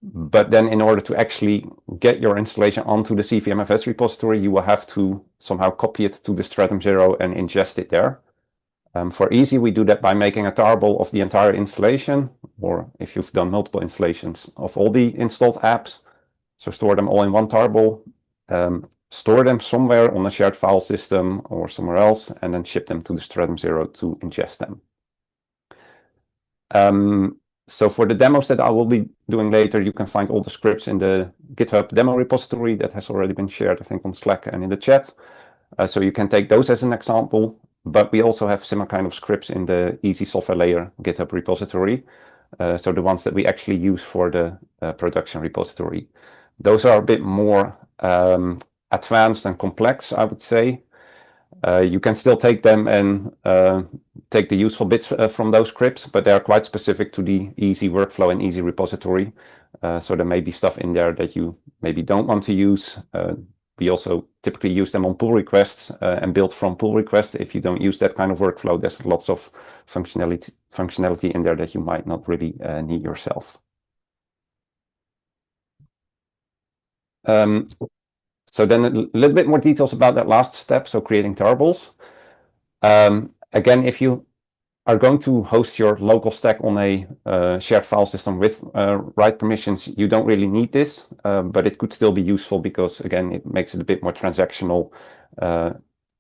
Speaker 2: But then in order to actually get your installation onto the CVMFS repository, you will have to somehow copy it to the Stratum 0 and ingest it there. For EESSI, we do that by making a tarball of the entire installation, or if you've done multiple installations of all the installed apps. So store them all in one tarball, store them somewhere on a shared file system or somewhere else, and then ship them to the Stratum 0 to ingest them. So for the demos that I will be doing later, you can find all the scripts in the GitHub demo repository that has already been shared, I think, on Slack and in the chat. So you can take those as an example. But we also have similar kind of scripts in the EESSI software layer GitHub repository. So the ones that we actually use for the production repository. Those are a bit more advanced and complex, I would say. You can still take them and take the useful bits from those scripts, but they are quite specific to the EESSI workflow and EESSI repository. So there may be stuff in there that you maybe don't want to use. we also typically use them on pull requests and build from pull requests. If you don't use that kind of workflow, there's lots of functionality in there that you might not really need yourself. So then a little bit more details about that last step, so creating tarbals. Again, if you are going to host your local stack on a shared file system with write permissions, you don't really need this, but it could still be useful because, again, it makes it a bit more transactional,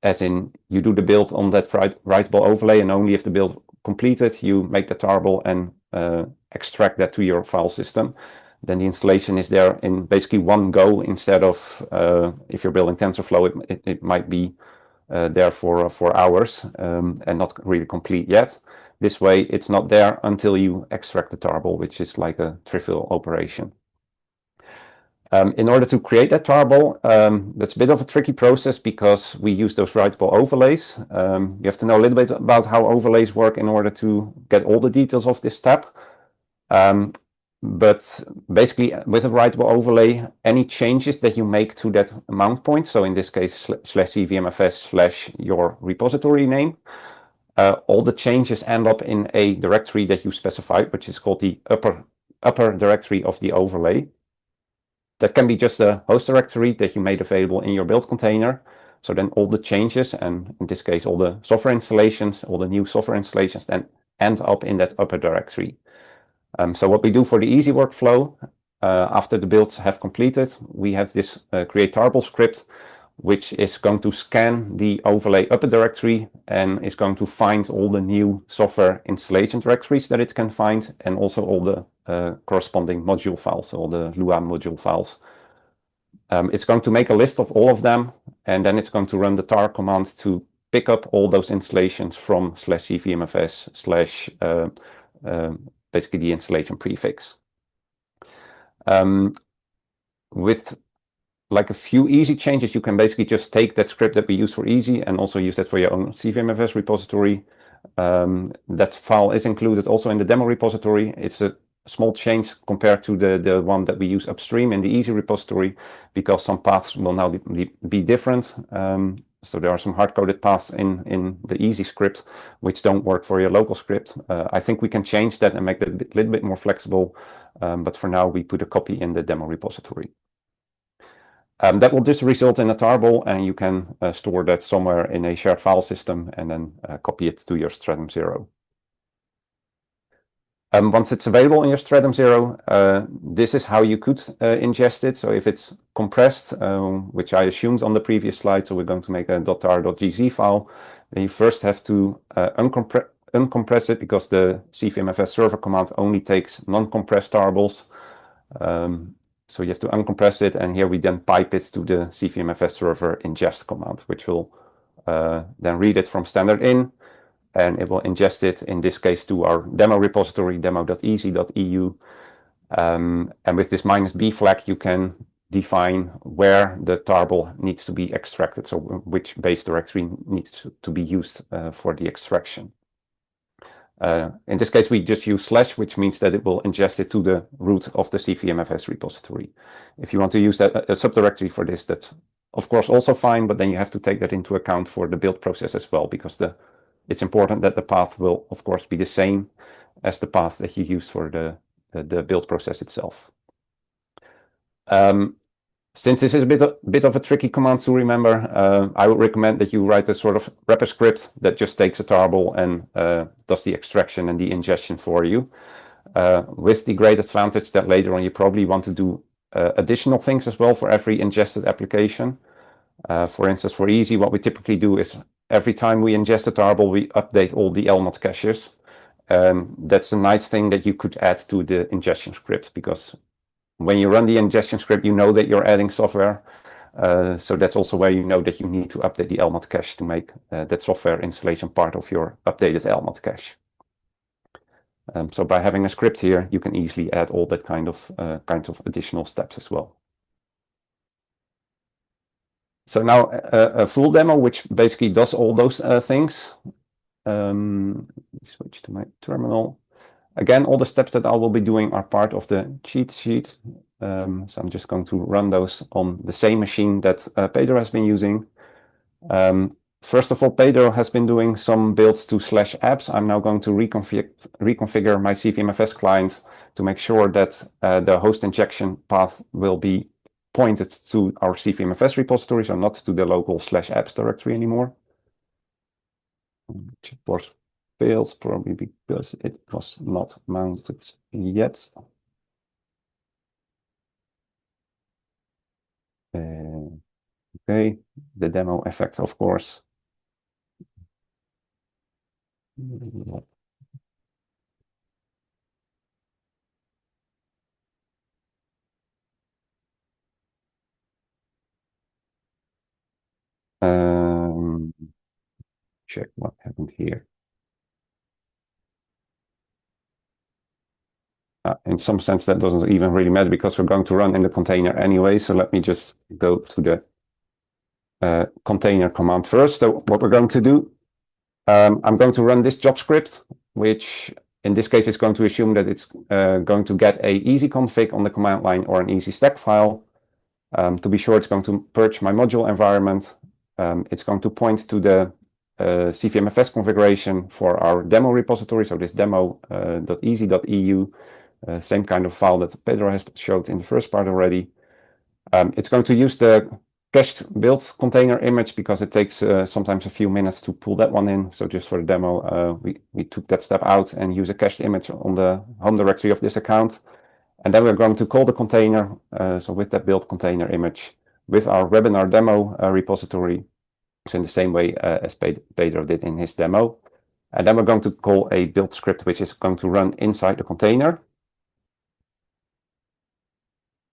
Speaker 2: as in you do the build on that writable overlay, and only if the build completed, you make the tarbal and extract that to your file system. Then the installation is there in basically one go instead of, if you're building TensorFlow, it might be there for hours and not really complete yet. This way, it's not there until you extract the tarbal, which is like a trivial operation. In order to create that tarbal, that's a bit of a tricky process because we use those writable overlays. You have to know a little bit about how overlays work in order to get all the details of this step. But basically, with a writable overlay, any changes that you make to that mount point, so in this case, /cvmfs/ your repository name, all the changes end up in a directory that you specified, which is called the upper directory of the overlay. That can be just a host directory that you made available in your build container. So then all the changes, and in this case, all the software installations, all the new software installations, then end up in that upper directory. So what we do for the easy workflow, after the builds have completed, we have this create tarbal script, which is going to scan the overlay upper directory and is going to find all the new software installation directories that it can find, and also all the corresponding module files, all the Lua module files. It's going to make a list of all of them, and then it's going to run the tar command to pick up all those installations from /cvmfs/ basically the installation prefix. With like a few easy changes, you can basically just take that script that we use for easy and also use that for your own CVMFS repository. That file is included also in the demo repository. It's a small change compared to the one that we use upstream in the easy repository, because some paths will now be different. So there are some hard-coded paths in the easy script which don't work for your local script. I think we can change that and make it a little bit more flexible, but for now we put a copy in the demo repository. That will just result in a tarbal, and you can store that somewhere in a shared file system and then copy it to your Stratum Zero. Once it's available in your Stratum Zero, this is how you could ingest it. So if it's compressed, which I assumed on the previous slide, so we're going to make a .tar.gz file, then you first have to uncompress it, because the CVMFS server command only takes non-compressed tarbals. So you have to uncompress it, and here we then pipe it to the CVMFS server ingest command, which will then read it from standard in, and it will ingest it, in this case, to our demo repository, demo.easy.eu. And with this -b flag, you can define where the tarbal needs to be extracted, so which base directory needs to be used for the extraction. In this case, we just use /, which means that it will ingest it to the root of the CVMFS repository. If you want to use a subdirectory for this, that's of course also fine, but then you have to take that into account for the build process as well, because it's important that the path will, of course, be the same as the path that you use for the build process itself. Since this is a bit of a tricky command to remember, I would recommend that you write a sort of wrapper script that just takes a tarbal and does the extraction and the ingestion for you. With the great advantage that later on you probably want to do additional things as well for every ingested application. For instance, for easy, what we typically do is every time we ingest a tarbal, we update all the lmod caches. That's a nice thing that you could add to the ingestion script, because when you run the ingestion script, you know that you're adding software. So that's also where you know that you need to update the lmod cache to make that software installation part of your updated lmod cache. So by having a script here, you can easily add all that kinds of additional steps as well. So now a full demo, which basically does all those things. Let me switch to my terminal. Again, all the steps that I will be doing are part of the cheat sheet. So I'm just going to run those on the same machine that Pedro has been using. First of all, Pedro has been doing some builds to /apps. I'm now going to reconfigure my CVMFS client to make sure that the host injection path will be pointed to our CVMFS repository, so not to the local /apps directory anymore. Checkboard failed, probably because it was not mounted yet. Okay, the demo effect, of course. Check what happened here. In some sense, that doesn't even really matter because we're going to run in the container anyway. So let me just go to the container command first. So what we're going to do, I'm going to run this job script, which in this case is going to assume that it's going to get a easy config on the command line or an easy stack file. To be sure, it's going to purge my module environment. It's going to point to the CVMFS configuration for our demo repository. So this demo.easy.eu, same kind of file that Pedro has showed in the first part already. It's going to use the cached build container image because it takes sometimes a few minutes to pull that one in. So just for the demo, we took that step out and use a cached image on the home directory of this account. And then we're going to call the container, so with that build container image, with our webinar demo repository, so in the same way as Pedro did in his demo. And then we're going to call a build script, which is going to run inside the container,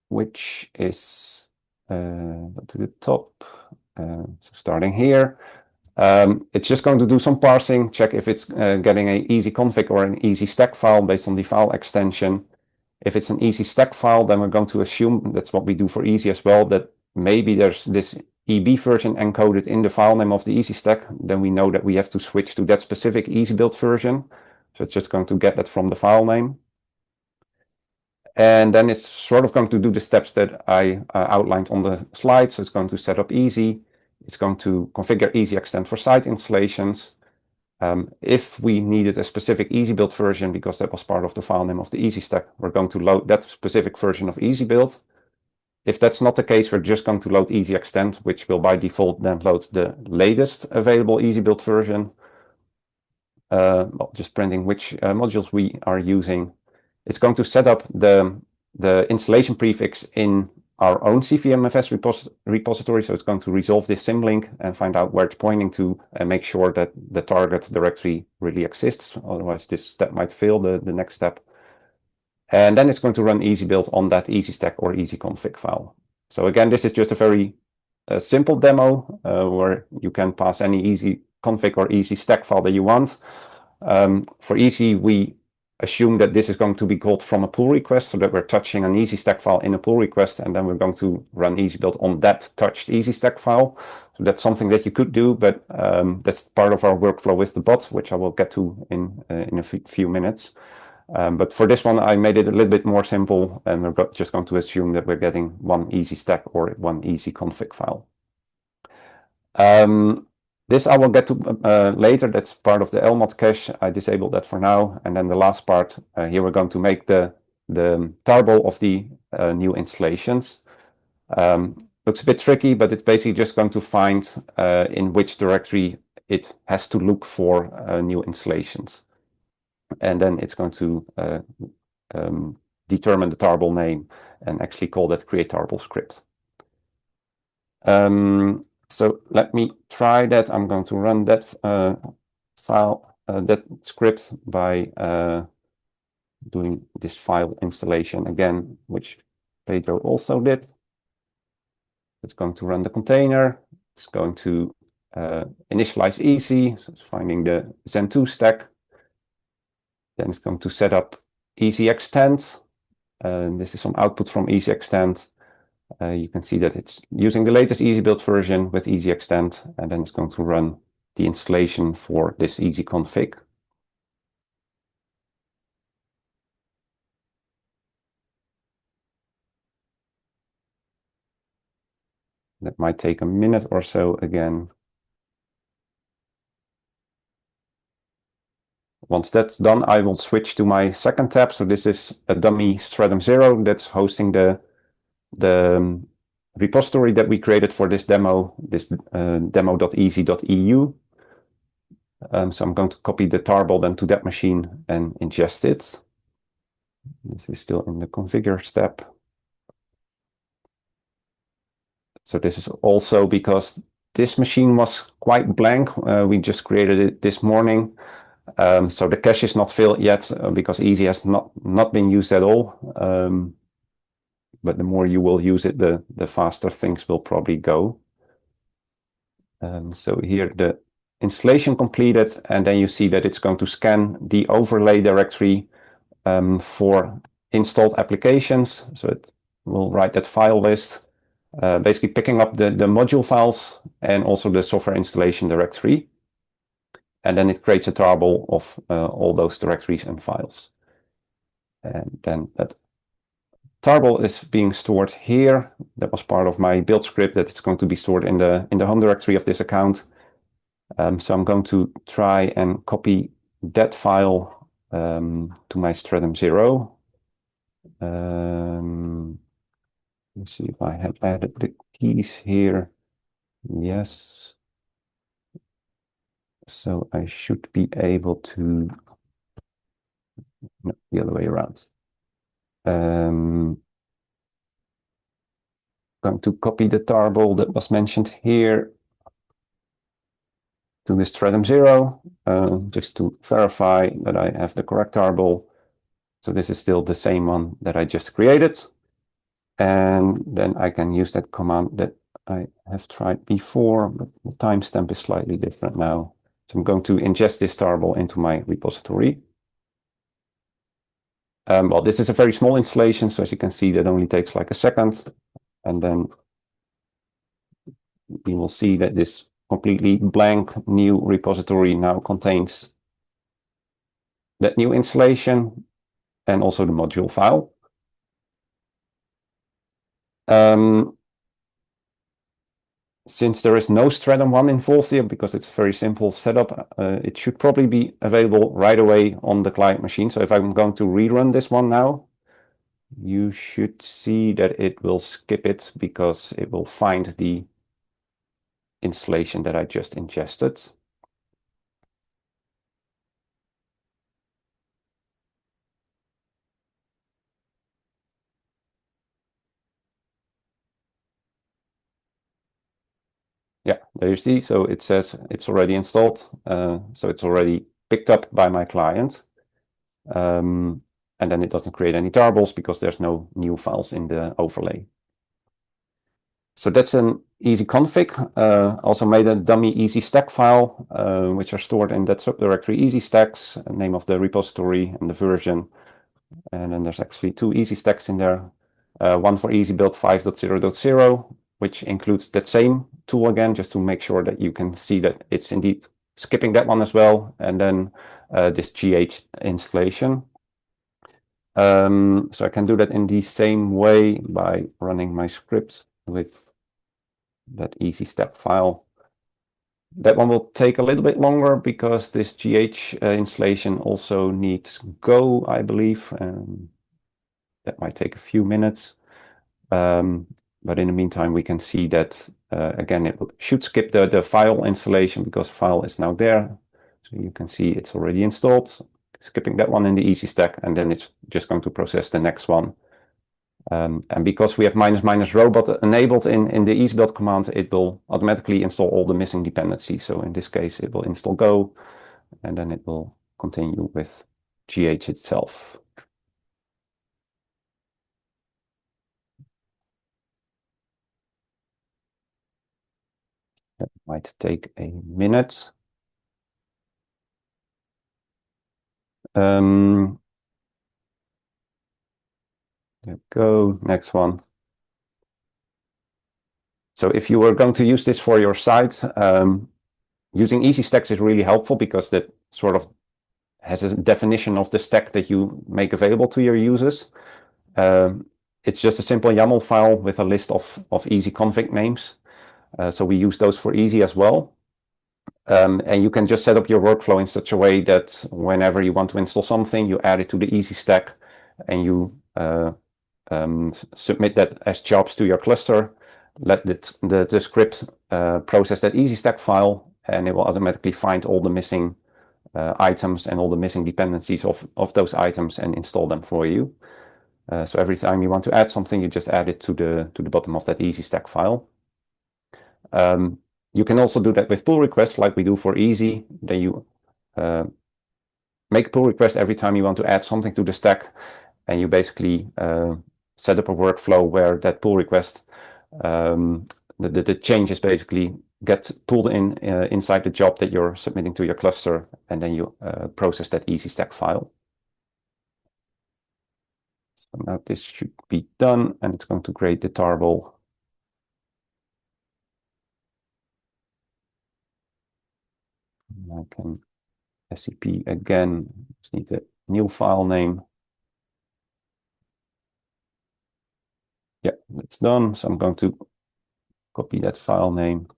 Speaker 2: which is to the top. So starting here, it's just going to do some parsing, check if it's getting an easy config or an easy stack file based on the file extension. If it's an easy stack file, then we're going to assume, that's what we do for easy as well, that maybe there's this EB version encoded in the file name of the easy stack. Then we know that we have to switch to that specific easy build version. So it's just going to get that from the file name. And then it's sort of going to do the steps that I outlined on the slide. So it's going to set up easy. It's going to configure easy extent for site installations. If we needed a specific easy build version, because that was part of the file name of the easy stack, we're going to load that specific version of easy build. If that's not the case, we're just going to load easy extent, which will by default then load the latest available easy build version. Well, just printing which modules we are using. It's going to set up the installation prefix in our own CVMFS repository. So it's going to resolve this symlink and find out where it's pointing to and make sure that the target directory really exists. Otherwise, this step might fail the next step. And then it's going to run easy build on that easy stack or easy config file. So again, this is just a very simple demo where you can pass any easy config or easy stack file that you want. For easy, we assume that this is going to be called from a pull request, so that we're touching an easy stack file in a pull request, and then we're going to run easy build on that touched easy stack file. So that's something that you could do, but that's part of our workflow with the bot, which I will get to in a few minutes. But for this one, I made it a little bit more simple, and we're just going to assume that we're getting one easy stack or one easy config file. This I will get to later. That's part of the LMOD cache. I disabled that for now. And then the last part, here we're going to make the tarball of the new installations. Looks a bit tricky, but it's basically just going to find in which directory it has to look for new installations. And then it's going to determine the tarball name and actually call that create tarball script. So let me try that. I'm going to run that file, that script by doing this file installation again, which Pedro also did. It's going to run the container. It's going to initialize easy. So it's finding the Zen2 stack. Then it's going to set up easy extend. This is some output from easy extend. You can see that it's using the latest easy build version with easy extend, and then it's going to run the installation for this easy config. That might take a minute or so again. Once that's done, I will switch to my second tab. So this is a dummy Stratum 0 that's hosting the repository that we created for this demo, this demo.easy.eu. So I'm going to copy the tarball then to that machine and ingest it. This is still in the configure step. So this is also because this machine was quite blank. We just created it this morning. So the cache is not filled yet because EESSI has not been used at all. But the more you will use it, the faster things will probably go. So here the installation completed, and then you see that it's going to scan the overlay directory for installed applications. So it will write that file list, basically picking up the module files and also the software installation directory. And then it creates a tarball of all those directories and files. And then that tarball is being stored here. That was part of my build script, that it's going to be stored in the home directory of this account. So I'm going to try and copy that file to my Stratum 0. Let's see if I have added the keys here. Yes. So I should be able to, no, the other way around. Going to copy the tarball that was mentioned here to this Stratum 0, just to verify that I have the correct tarball. So this is still the same one that I just created. And then I can use that command that I have tried before, but the timestamp is slightly different now. So I'm going to ingest this tarball into my repository. Well, this is a very small installation, so as you can see, that only takes like a second. And then you will see that this completely blank new repository now contains that new installation and also the module file. Since there is no Stratum 1 involved here, because it's a very simple setup, it should probably be available right away on the client machine. So if I'm going to rerun this one now, you should see that it will skip it because it will find the installation that I just ingested. Yeah, there you see. So it says it's already installed. So it's already picked up by my client. And then it doesn't create any tarballs because there's no new files in the overlay. So that's an easy config. Also made a dummy easy stack file, which are stored in that subdirectory easy stacks, name of the repository and the version. And then there's actually two easy stacks in there. One for easy build 5.0.0, which includes that same tool again, just to make sure that you can see that it's indeed skipping that one as well. And then this GH installation. So I can do that in the same way by running my script with that easy step file. That one will take a little bit longer because this GH installation also needs Go, I believe. That might take a few minutes. But in the meantime, we can see that, again, it should skip the file installation because file is now there. So you can see it's already installed, skipping that one in the easy stack, and then it's just going to process the next one. And because we have --robot enabled in the easybuild command, it will automatically install all the missing dependencies. So in this case, it will install Go, and then it will continue with GH itself. That might take a minute. There we go, next one. So if you were going to use this for your site, using easy stacks is really helpful because that sort of has a definition of the stack that you make available to your users. It's just a simple YAML file with a list of easy config names. So we use those for EESSI as well. And you can just set up your workflow in such a way that whenever you want to install something, you add it to the EESSI stack and you submit that as jobs to your cluster, let the script process that EESSI stack file, and it will automatically find all the missing items and all the missing dependencies of those items and install them for you. So every time you want to add something, you just add it to the bottom of that EESSI stack file. You can also do that with pull requests like we do for EESSI. Then you make a pull request every time you want to add something to the stack, and you basically set up a workflow where that pull request, the changes basically get pulled in inside the job that you're submitting to your cluster, and then you process that EESSI stack file. So now this should be done, and it's going to create the tarball. I can SCP again, just need a new file name. Yeah, it's done. So I'm going to copy that file name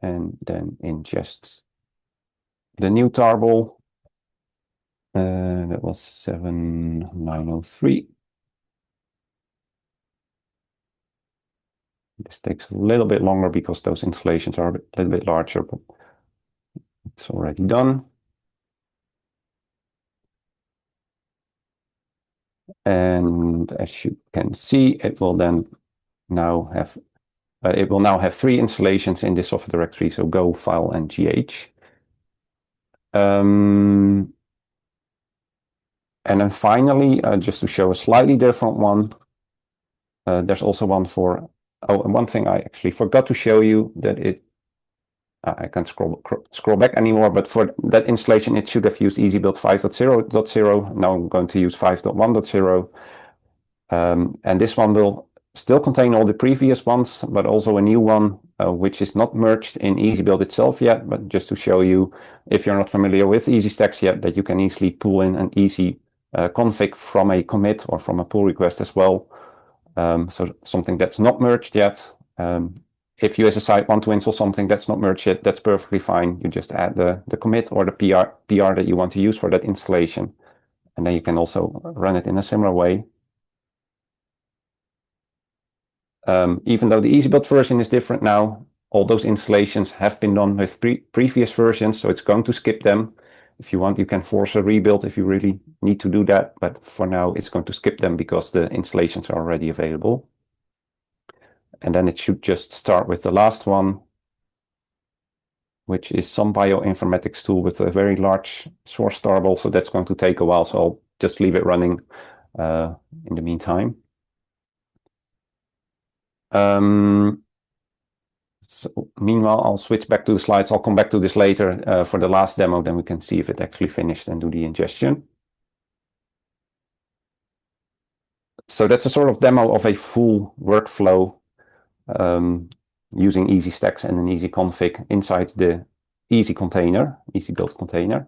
Speaker 2: and then ingest the new tarball. That was 7903. This takes a little bit longer because those installations are a little bit larger, but it's already done. And as you can see, it will then now have 3 installations in this software directory, so Go, File, and GH. And then finally, just to show a slightly different one, there's also one for, one thing I actually forgot to show you, that I can't scroll back anymore, but for that installation, it should have used EESSI build 5.0.0. Now I'm going to use 5.1.0. And this one will still contain all the previous ones, but also a new one, which is not merged in EESSI build itself yet, but just to show you, if you're not familiar with EESSI stacks yet, that you can easily pull in an EESSI config from a commit or from a pull request as well. So something that's not merged yet. If you as a site want to install something that's not merged yet, that's perfectly fine. You just add the commit or the PR that you want to use for that installation. And then you can also run it in a similar way. Even though the EESSI build version is different now, all those installations have been done with previous versions, so it's going to skip them. If you want, you can force a rebuild if you really need to do that, but for now it's going to skip them because the installations are already available. And then it should just start with the last one, which is some bioinformatics tool with a very large source tarball, so that's going to take a while, so I'll just leave it running in the meantime. So meanwhile, I'll switch back to the slides. I'll come back to this later for the last demo, then we can see if it actually finished and do the ingestion. So that's a sort of demo of a full workflow using EESSI stacks and an EESSI config inside the EESSI container, EESSI build container.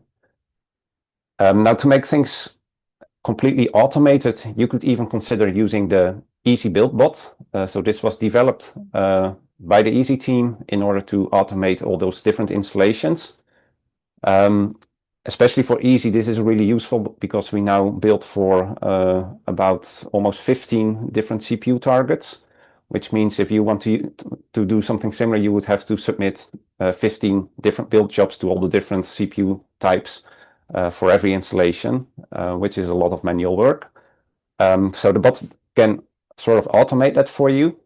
Speaker 2: Now to make things completely automated, you could even consider using the EESSI build bot. So this was developed by the EESSI team in order to automate all those different installations. Especially for EESSI, this is really useful because we now build for about almost 15 different CPU targets, which means if you want to do something similar, you would have to submit 15 different build jobs to all the different CPU types for every installation, which is a lot of manual work. So the bot can sort of automate that for you.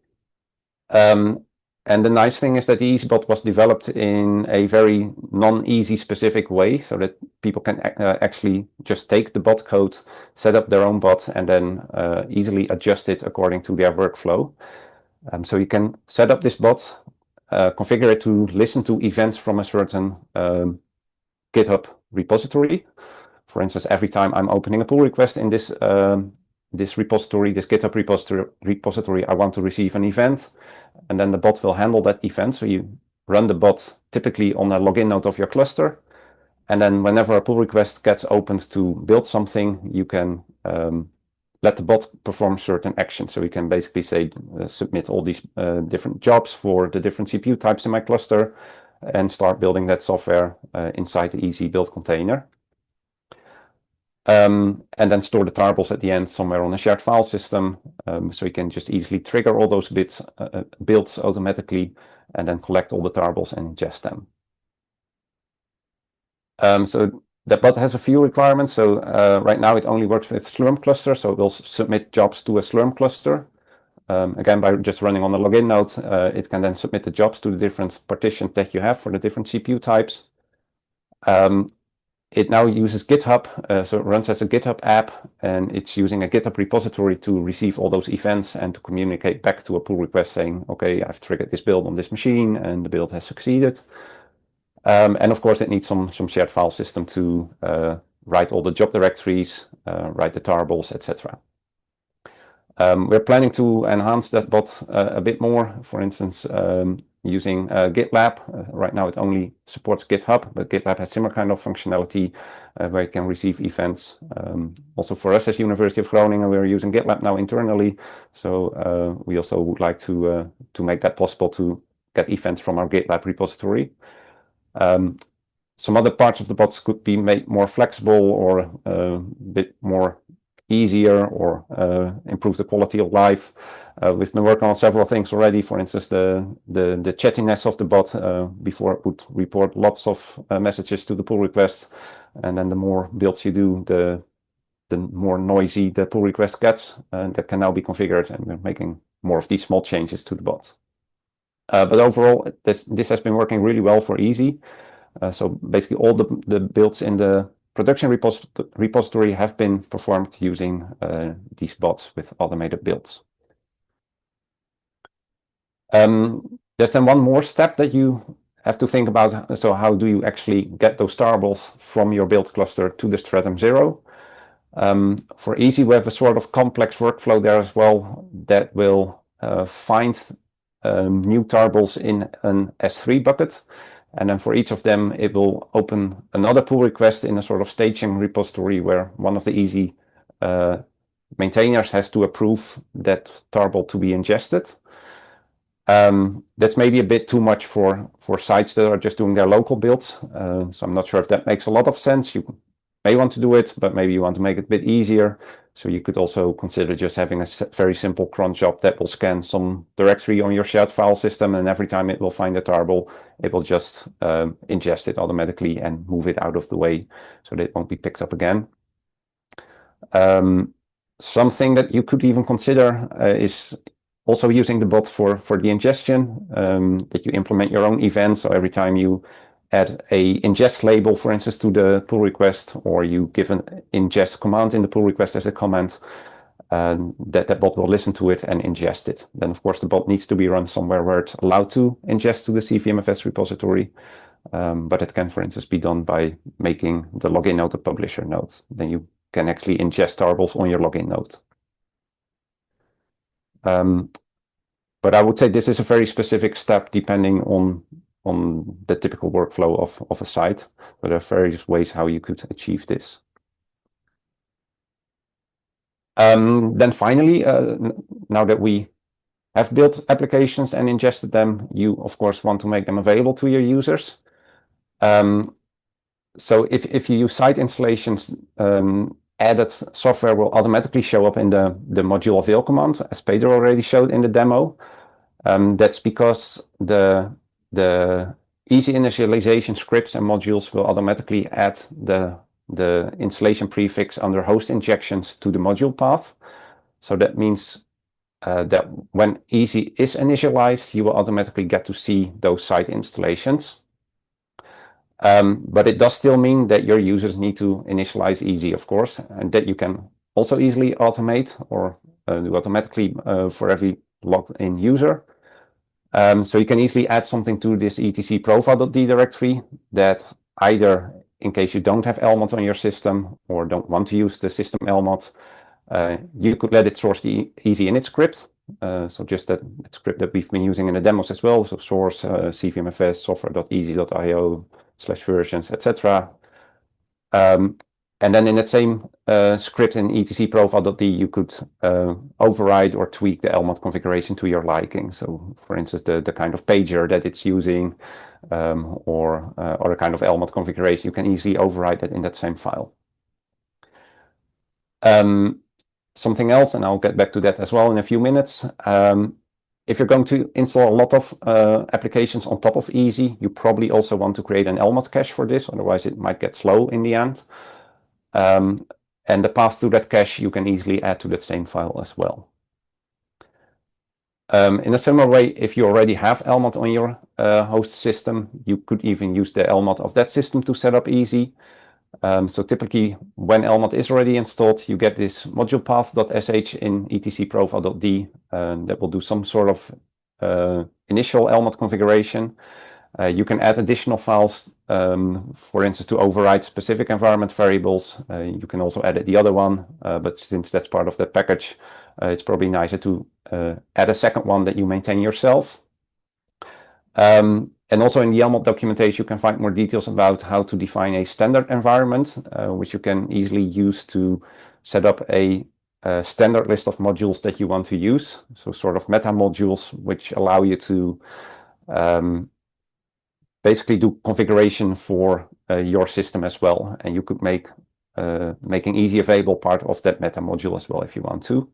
Speaker 2: And the nice thing is that the EESSI bot was developed in a very non-EESSI specific way, so that people can actually just take the bot code, set up their own bot, and then easily adjust it according to their workflow. So you can set up this bot, configure it to listen to events from a certain GitHub repository. For instance, every time I'm opening a pull request in this this GitHub repository, I want to receive an event, and then the bot will handle that event. So you run the bot typically on a login node of your cluster, and then whenever a pull request gets opened to build something, you can let the bot perform certain actions. So we can basically say, submit all these different jobs for the different CPU types in my cluster and start building that software inside the EESSI build container. And then store the tarbles at the end somewhere on a shared file system. So you can just easily trigger all those builds automatically and then collect all the tarbles and ingest them. So the bot has a few requirements. So right now it only works with Slurm cluster, so it will submit jobs to a Slurm cluster. Again, by just running on the login node, it can then submit the jobs to the different partitions that you have for the different CPU types. It now uses GitHub, so it runs as a GitHub app, and it's using a GitHub repository to receive all those events and to communicate back to a pull request saying, okay, I've triggered this build on this machine and the build has succeeded. And of course, it needs some shared file system to write all the job directories, write the tarbles, etc. We're planning to enhance that bot a bit more, for instance, using GitLab. Right now it only supports GitHub, but GitLab has similar kind of functionality where you can receive events. Also for us as University of Groningen, we're using GitLab now internally. So we also would like to make that possible to get events from our GitLab repository. Some other parts of the bots could be made more flexible or a bit more easier or improve the quality of life. We've been working on several things already. For instance, the chattiness of the bot. Before it would report lots of messages to the pull request, and then the more builds you do, the more noisy the pull request gets. And that can now be configured, and we're making more of these small changes to the bot. But overall, this has been working really well for EESSI. So basically all the builds in the production repository have been performed using these bots with automated builds. There's then one more step that you have to think about. So how do you actually get those tarbles from your build cluster to the Stratum 0? For EESSI, we have a sort of complex workflow there as well that will find new tarbles in an S3 bucket. And then for each of them, it will open another pull request in a sort of staging repository where one of the EESSI maintainers has to approve that tarball to be ingested. That's maybe a bit too much for sites that are just doing their local builds. So I'm not sure if that makes a lot of sense. You may want to do it, but maybe you want to make it a bit easier. So you could also consider just having a very simple cron job that will scan some directory on your shared file system, and every time it will find a tarball, it will just ingest it automatically and move it out of the way so that it won't be picked up again. Something that you could even consider is also using the bot for the ingestion, that you implement your own events. So every time you add a ingest label, for instance, to the pull request, or you give an ingest command in the pull request as a comment, that bot will listen to it and ingest it. Then, of course, the bot needs to be run somewhere where it's allowed to ingest to the CVMFS repository. But it can, for instance, be done by making the login node a publisher node. Then you can actually ingest tarbles on your login node. But I would say this is a very specific step depending on the typical workflow of a site. But there are various ways how you could achieve this. Then finally, now that we have built applications and ingested them, you of course want to make them available to your users. So if you use site installations, added software will automatically show up in the module avail command, as Peter already showed in the demo. That's because the EESSI initialization scripts and modules will automatically add the installation prefix under host injections to the module path. So that means that when EESSI is initialized, you will automatically get to see those site installations. But it does still mean that your users need to initialize EESSI, of course, and that you can also easily automate or do automatically for every logged in user. So you can easily add something to this etc profile.d directory that either, in case you don't have lmod on your system or don't want to use the system lmod, you could let it source the EESSI init script. So just that script that we've been using in the demos as well. So source cvmfs software.eeessi.io/versions, etc. And then in that same script in etc profile.d, you could override or tweak the LMOD configuration to your liking. So for instance, the kind of pager that it's using, or a kind of LMOD configuration, you can easily override it in that same file. Something else, and I'll get back to that as well in a few minutes. If you're going to install a lot of applications on top of EESSI, you probably also want to create an LMOD cache for this, otherwise it might get slow in the end. And the path to that cache you can easily add to that same file as well. In a similar way, if you already have LMOD on your host system, you could even use the LMOD of that system to set up EESSI. So typically, when LMOD is already installed, you get this module path.sh in etc profile.d that will do some sort of initial LMOD configuration. You can add additional files, for instance, to override specific environment variables. You can also edit the other one, but since that's part of that package, it's probably nicer to add a second one that you maintain yourself. And also in the LMOD documentation, you can find more details about how to define a standard environment, which you can easily use to set up a standard list of modules that you want to use. So sort of meta modules, which allow you to basically do configuration for your system as well. And you could make making EESSI available part of that meta module as well if you want to.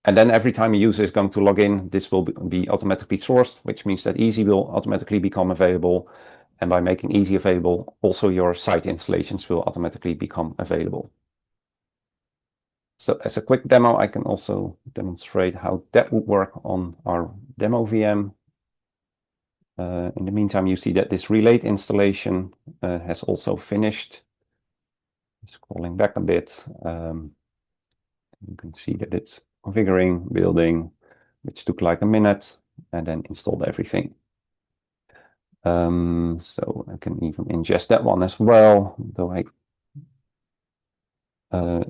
Speaker 2: And then every time a user is going to log in, this will be automatically sourced, which means that EESSI will automatically become available. And by making EESSI available, also your site installations will automatically become available. So as a quick demo, I can also demonstrate how that would work on our demo VM. In the meantime, you see that this Relate installation has also finished. Scrolling back a bit, you can see that it's configuring, building, which took like a minute, and then installed everything. So I can even ingest that one as well, though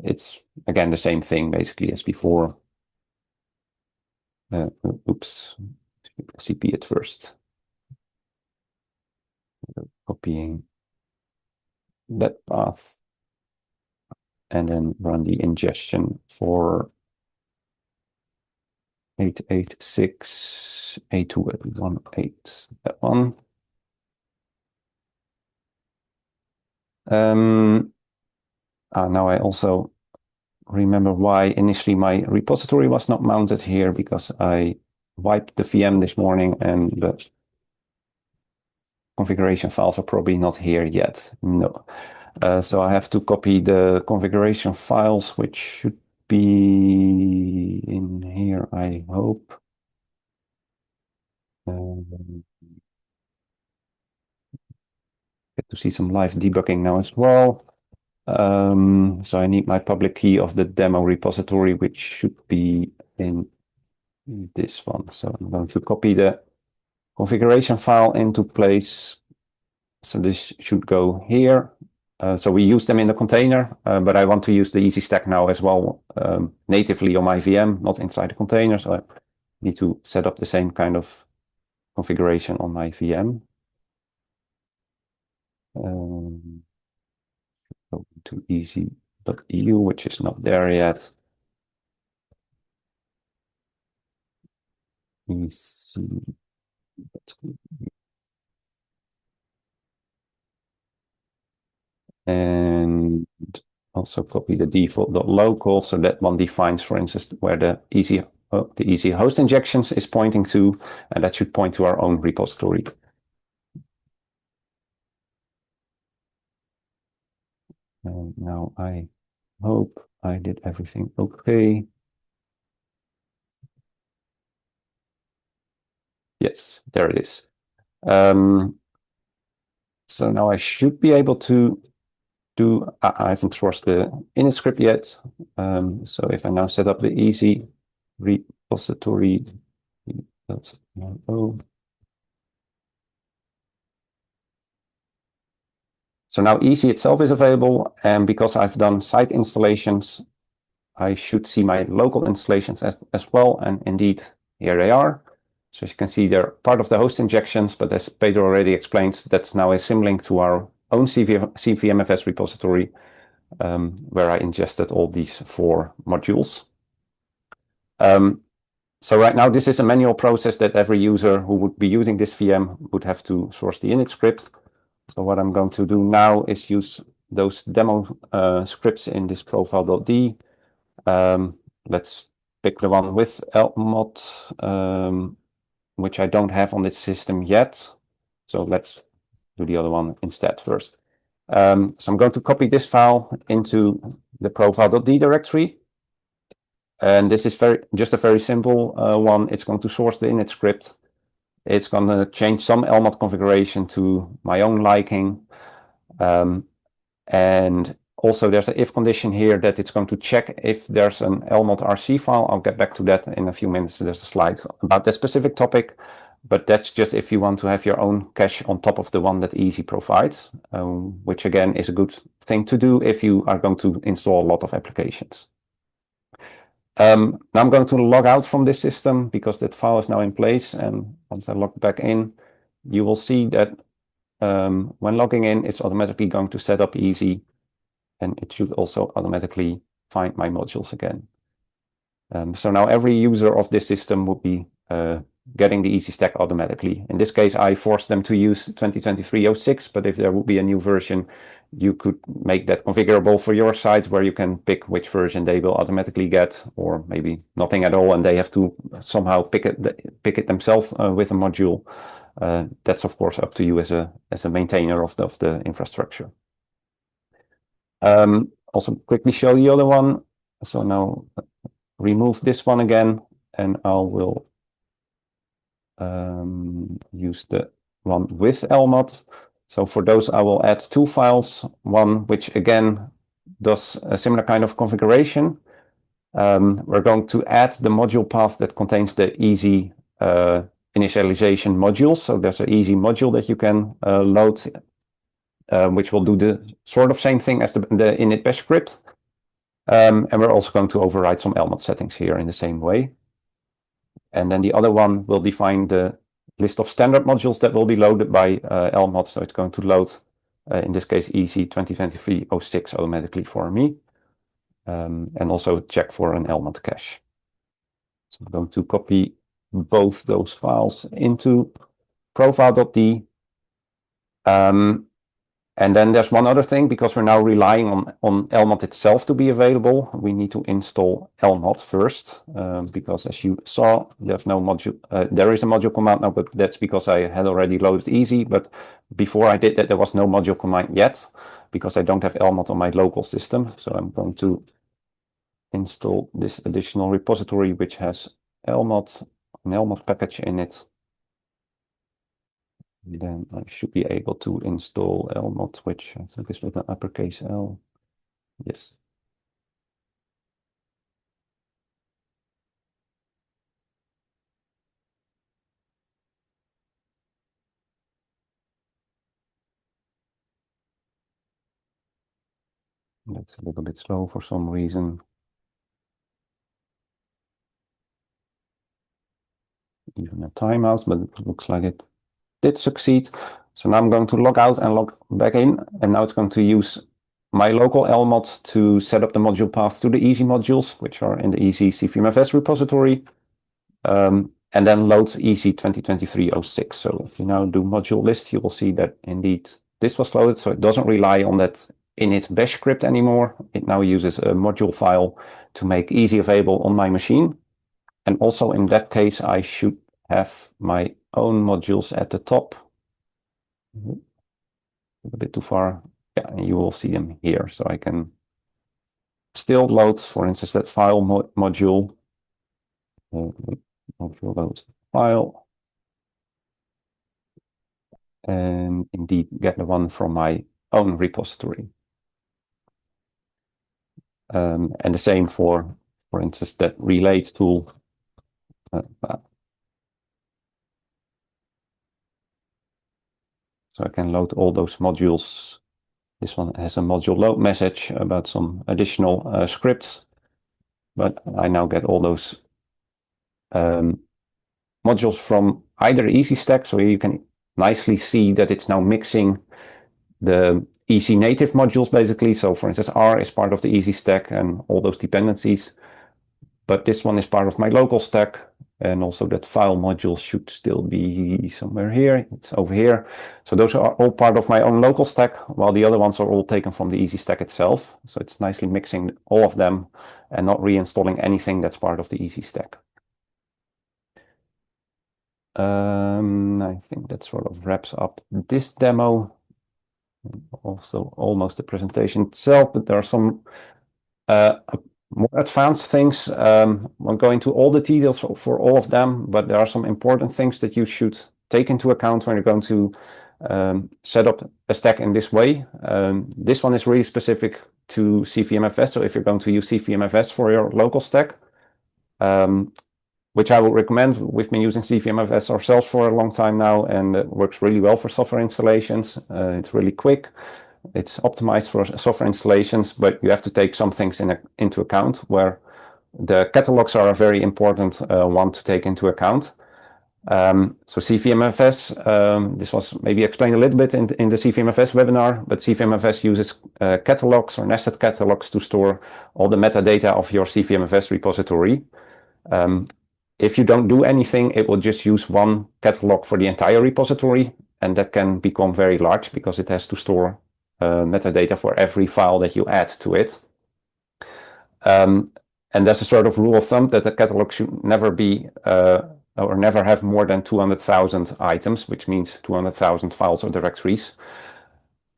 Speaker 2: it's again the same thing basically as before. Oops, CP it first. Copying that path, and then run the ingestion for 886 A218, that one. Now I also remember why initially my repository was not mounted here, because I wiped the VM this morning and the configuration files are probably not here yet. No. So I have to copy the configuration files, which should be in here, I hope. Get to see some live debugging now as well. So I need my public key of the demo repository, which should be in this one. So I'm going to copy the configuration file into place. So this should go here. So we use them in the container, but I want to use the EESSI stack now as well, natively on my VM, not inside the container. So I need to set up the same kind of configuration on my VM. Go to easy.eu, which is not there yet. EESSI. And also copy the default.local, so that one defines, for instance, where the EESSI host injections is pointing to, and that should point to our own repository. And now I hope I did everything okay. Yes, there it is. So now I should be able to do, I haven't sourced the init script yet. So if I now set up the EESSI repository, so now EESSI itself is available, and because I've done site installations, I should see my local installations as well, and indeed, here they are. So as you can see, they're part of the host injections, but as Pedro already explained, that's now a symlink to our own CVMFS repository where I ingested all these 4 modules. So right now, this is a manual process that every user who would be using this VM would have to source the init script. So what I'm going to do now is use those demo scripts in this profile.d. Let's pick the one with elmod, which I don't have on this system yet. So let's do the other one instead first. So I'm going to copy this file into the profile.d directory. And this is just a very simple one. It's going to source the init script. It's going to change some elmod configuration to my own liking. And also there's an if condition here that it's going to check if there's an elmod RC file. I'll get back to that in a few minutes. There's a slide about that specific topic, but that's just if you want to have your own cache on top of the one that EESSI provides, which again is a good thing to do if you are going to install a lot of applications. Now I'm going to log out from this system because that file is now in place. And once I log back in, you will see that when logging in, it's automatically going to set up EESSI, and it should also automatically find my modules again. So now every user of this system will be getting the EESSI stack automatically. In this case, I forced them to use 2023-06, but if there would be a new version, you could make that configurable for your site where you can pick which version they will automatically get, or maybe nothing at all, and they have to somehow pick it themselves with a module. That's of course up to you as a maintainer of the infrastructure. Also quickly show the other one. So now remove this one again, and I will use the one with elmod. So for those, I will add 2 files, one which again does a similar kind of configuration. We're going to add the module path that contains the EESSI initialization modules. So there's an EESSI module that you can load, which will do the sort of same thing as the init bash script. And we're also going to override some elmod settings here in the same way. And then the other one will define the list of standard modules that will be loaded by elmod. So it's going to load, in this case, EESSI 2023-06 automatically for me. And also check for an elmod cache. So I'm going to copy both those files into profile.d. And then there's one other thing, because we're now relying on elmod itself to be available. We need to install elmod first, because as you saw, there's no module. There is a module command now, but that's because I had already loaded EESSI. But before I did that, there was no module command yet, because I don't have elmod on my local system. So I'm going to install this additional repository, which has elmod, an elmod package in it. Then I should be able to install elmod, which I think is with an uppercase L. Yes. That's a little bit slow for some reason. Even a timeout, but it looks like it did succeed. So now I'm going to log out and log back in, and now it's going to use my local elmod to set up the module path to the EESSI modules, which are in the EESSI CVMFS repository, and then load EESSI 2023-06. So if you now do module list, you will see that indeed this was loaded. So it doesn't rely on that init bash script anymore. It now uses a module file to make EESSI available on my machine. And also in that case, I should have my own modules at the top. A bit too far. Yeah, and you will see them here. So I can still load, for instance, that file module. Module load file. And indeed get the one from my own repository. And the same for instance, that relate tool. So I can load all those modules. This one has a module load message about some additional scripts, but I now get all those modules from either EESSI stack. So you can nicely see that it's now mixing the EESSI native modules, basically. So for instance, R is part of the EESSI stack and all those dependencies. But this one is part of my local stack. And also that file module should still be somewhere here. It's over here. So those are all part of my own local stack, while the other ones are all taken from the EESSI stack itself. So it's nicely mixing all of them and not reinstalling anything that's part of the EESSI stack. I think that sort of wraps up this demo. Also almost the presentation itself, but there are some more advanced things. I'm going into all the details for all of them, but there are some important things that you should take into account when you're going to set up a stack in this way. This one is really specific to CVMFS. So if you're going to use CVMFS for your local stack, which I would recommend. We've been using CVMFS ourselves for a long time now, and it works really well for software installations. It's really quick. It's optimized for software installations, but you have to take some things into account, where the catalogs are a very important one to take into account. So CVMFS, this was maybe explained a little bit in the CVMFS webinar, but CVMFS uses catalogs or nested catalogs to store all the metadata of your CVMFS repository. If you don't do anything, it will just use one catalog for the entire repository, and that can become very large because it has to store metadata for every file that you add to it. And there's a sort of rule of thumb that the catalog should never be or never have more than 200,000 items, which means 200,000 files or directories.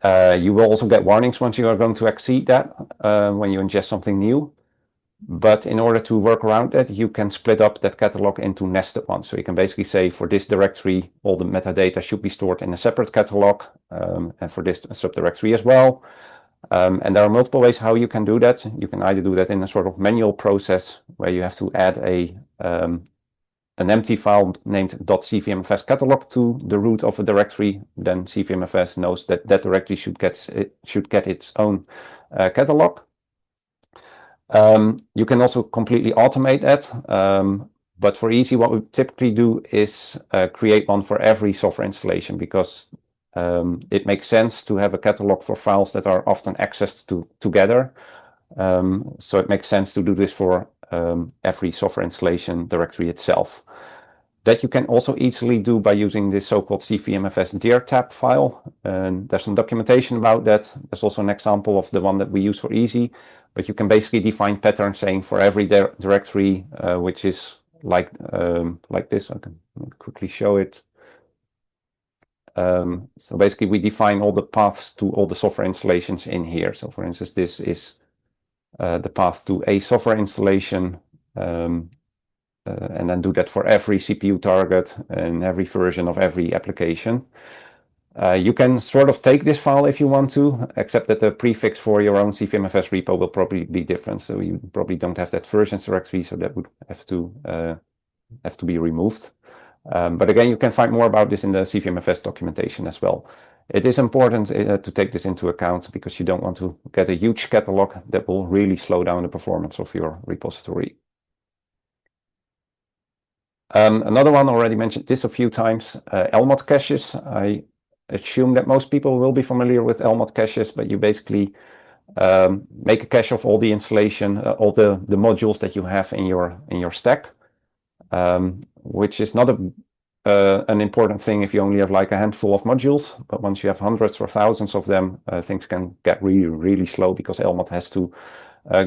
Speaker 2: You will also get warnings once you are going to exceed that when you ingest something new. But in order to work around that, you can split up that catalog into nested ones. So you can basically say for this directory, all the metadata should be stored in a separate catalog, and for this subdirectory as well. And there are multiple ways how you can do that. You can either do that in a sort of manual process where you have to add an empty file named .cvmfs catalog to the root of a directory. Then CVMFS knows that that directory should get its own catalog. You can also completely automate that, but for EESSI, what we typically do is create one for every software installation, because it makes sense to have a catalog for files that are often accessed together. So it makes sense to do this for every software installation directory itself. That you can also easily do by using this so-called CVMFS dir tab file. And there's some documentation about that. There's also an example of the one that we use for EESSI. But you can basically define patterns saying for every directory, which is like this. I can quickly show it. So basically, we define all the paths to all the software installations in here. So for instance, this is the path to a software installation. And then do that for every CPU target and every version of every application. You can sort of take this file if you want to, except that the prefix for your own CVMFS repo will probably be different. So you probably don't have that versions directory, so that would have to be removed. But again, you can find more about this in the CVMFS documentation as well. It is important to take this into account, because you don't want to get a huge catalog that will really slow down the performance of your repository. Another one, already mentioned this a few times, LMOD caches. I assume that most people will be familiar with LMOD caches, but you basically make a cache of all the installation, all the modules that you have in your stack, which is not an important thing if you only have like a handful of modules. But once you have hundreds or thousands of them, things can get really, really slow, because LMOD has to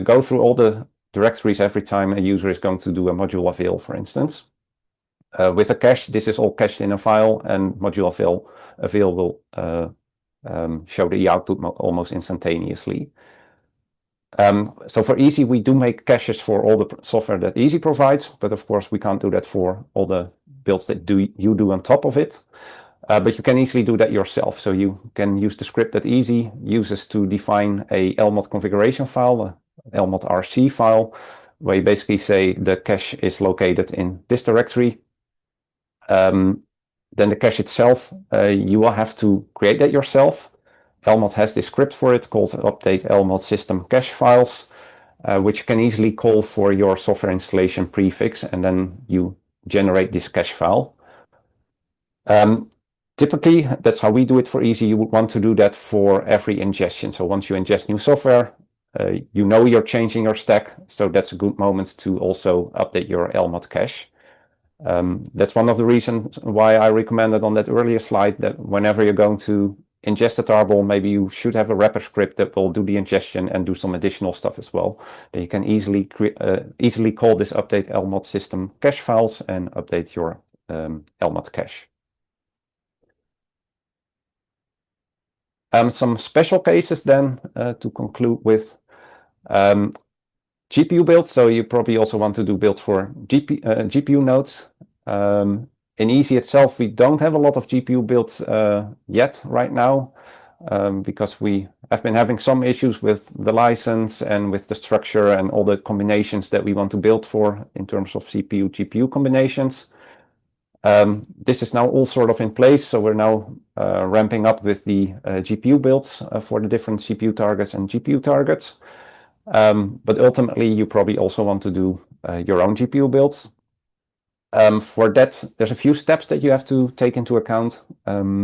Speaker 2: go through all the directories every time a user is going to do a module avail, for instance. With a cache, this is all cached in a file, and module avail will show the output almost instantaneously. So for EESSI, we do make caches for all the software that EESSI provides, but of course we can't do that for all the builds that you do on top of it. But you can easily do that yourself. So you can use the script that EESSI uses to define a LMOD configuration file, a LMOD RC file, where you basically say the cache is located in this directory. Then the cache itself, you will have to create that yourself. LMOD has this script for it called update LMOD system cache files, which you can easily call for your software installation prefix, and then you generate this cache file. Typically, that's how we do it for EESSI. You would want to do that for every ingestion. So once you ingest new software, you know you're changing your stack. So that's a good moment to also update your LMOD cache. That's one of the reasons why I recommended on that earlier slide that whenever you're going to ingest a tarball, maybe you should have a wrapper script that will do the ingestion and do some additional stuff as well. Then you can easily call this update LMOD system cache files and update your LMOD cache. Some special cases then to conclude with. GPU builds, so you probably also want to do builds for GPU nodes. In EESSI itself, we don't have a lot of GPU builds yet right now, because we have been having some issues with the license and with the structure and all the combinations that we want to build for in terms of CPU-GPU combinations. This is now all sort of in place, so we're now ramping up with the GPU builds for the different CPU targets and GPU targets. But ultimately, you probably also want to do your own GPU builds. For that, there's a few steps that you have to take into account.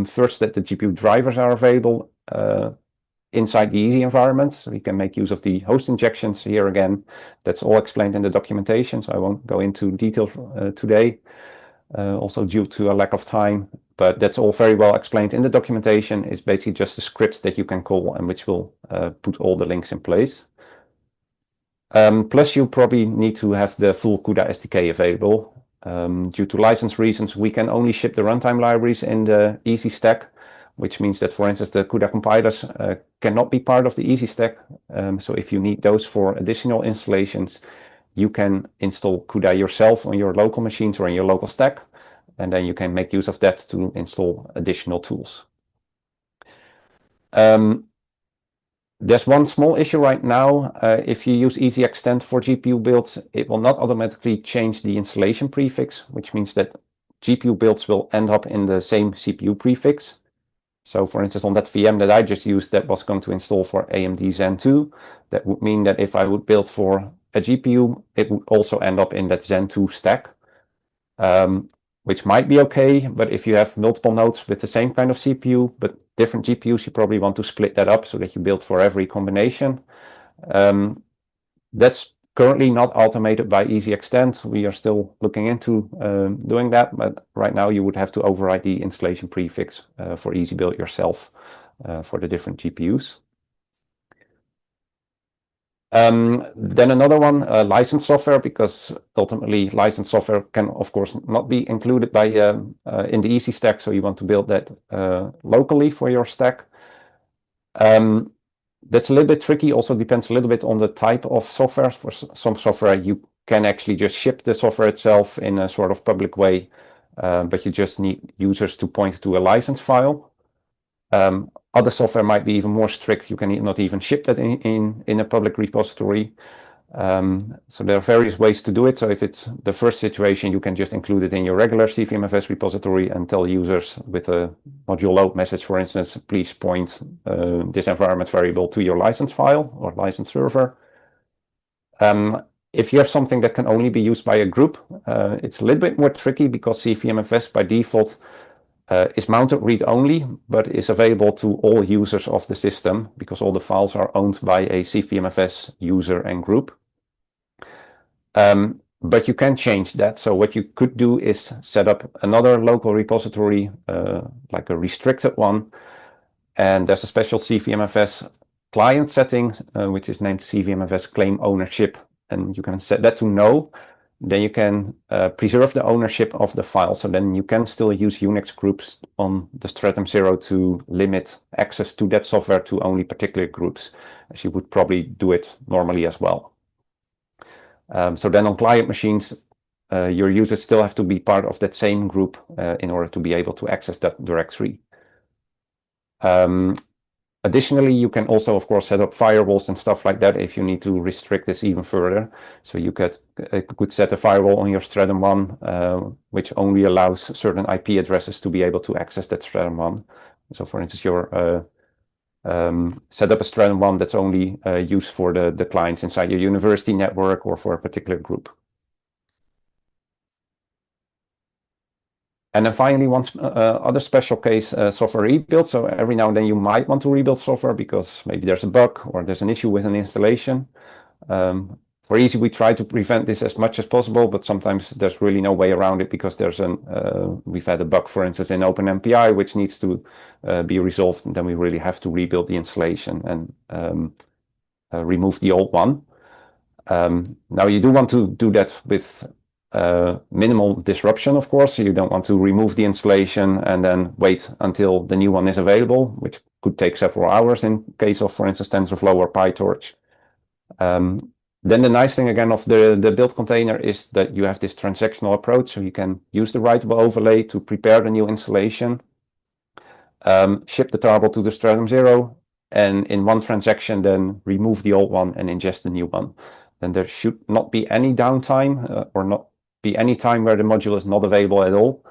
Speaker 2: First, that the GPU drivers are available inside the EESSI environment, so you can make use of the host injections here again. That's all explained in the documentation, so I won't go into details today, also due to a lack of time. But that's all very well explained in the documentation. It's basically just the scripts that you can call and which will put all the links in place. Plus, you probably need to have the full CUDA SDK available. Due to license reasons, we can only ship the runtime libraries in the EESSI stack, which means that, for instance, the CUDA compilers cannot be part of the EESSI stack. So if you need those for additional installations, you can install CUDA yourself on your local machines or in your local stack, and then you can make use of that to install additional tools. There's one small issue right now. If you use EESSI extend for GPU builds, it will not automatically change the installation prefix, which means that GPU builds will end up in the same CPU prefix. So for instance, on that VM that I just used, that was going to install for AMD Zen 2. That would mean that if I would build for a GPU, it would also end up in that Zen 2 stack, which might be okay. But if you have multiple nodes with the same kind of CPU, but different GPUs, you probably want to split that up so that you build for every combination. That's currently not automated by EESSI extend. We are still looking into doing that, but right now you would have to override the installation prefix for EESSI build yourself for the different GPUs. Then another one, licensed software, because ultimately licensed software can, of course, not be included by in the EESSI stack, so you want to build that locally for your stack. That's a little bit tricky, also depends a little bit on the type of software. For some software, you can actually just ship the software itself in a sort of public way, but you just need users to point to a license file. Other software might be even more strict. You can not even ship that in a public repository. So there are various ways to do it. So if it's the first situation, you can just include it in your regular CVMFS repository and tell users with a module load message, for instance, please point this environment variable to your license file or license server. If you have something that can only be used by a group, it's a little bit more tricky because CVMFS by default is mounted read-only, but is available to all users of the system because all the files are owned by a CVMFS user and group. But you can change that. So what you could do is set up another local repository, like a restricted one. And there's a special CVMFS client setting, which is named CVMFS claim ownership. And you can set that to no. Then you can preserve the ownership of the file. So then you can still use Unix groups on the Stratum 0 to limit access to that software to only particular groups, as you would probably do it normally as well. So then on client machines, your users still have to be part of that same group in order to be able to access that directory. Additionally, you can also, of course, set up firewalls and stuff like that if you need to restrict this even further. So you could set a firewall on your Stratum 1, which only allows certain IP addresses to be able to access that Stratum 1. So for instance, your set up a Stratum 1 that's only used for the clients inside your university network or for a particular group. And then finally, one other special case, software rebuild. So every now and then you might want to rebuild software because maybe there's a bug or there's an issue with an installation. For EESSI, we try to prevent this as much as possible, but sometimes there's really no way around it because there's we've had a bug, for instance, in OpenMPI, which needs to be resolved, and then we really have to rebuild the installation and remove the old one. Now you do want to do that with minimal disruption, of course. So you don't want to remove the installation and then wait until the new one is available, which could take several hours in case of, for instance, TensorFlow or PyTorch. Then the nice thing again of the build container is that you have this transactional approach, so you can use the writable overlay to prepare the new installation, ship the tarball to the Stratum 0, and in one transaction then remove the old one and ingest the new one. Then there should not be any downtime or not be any time where the module is not available at all.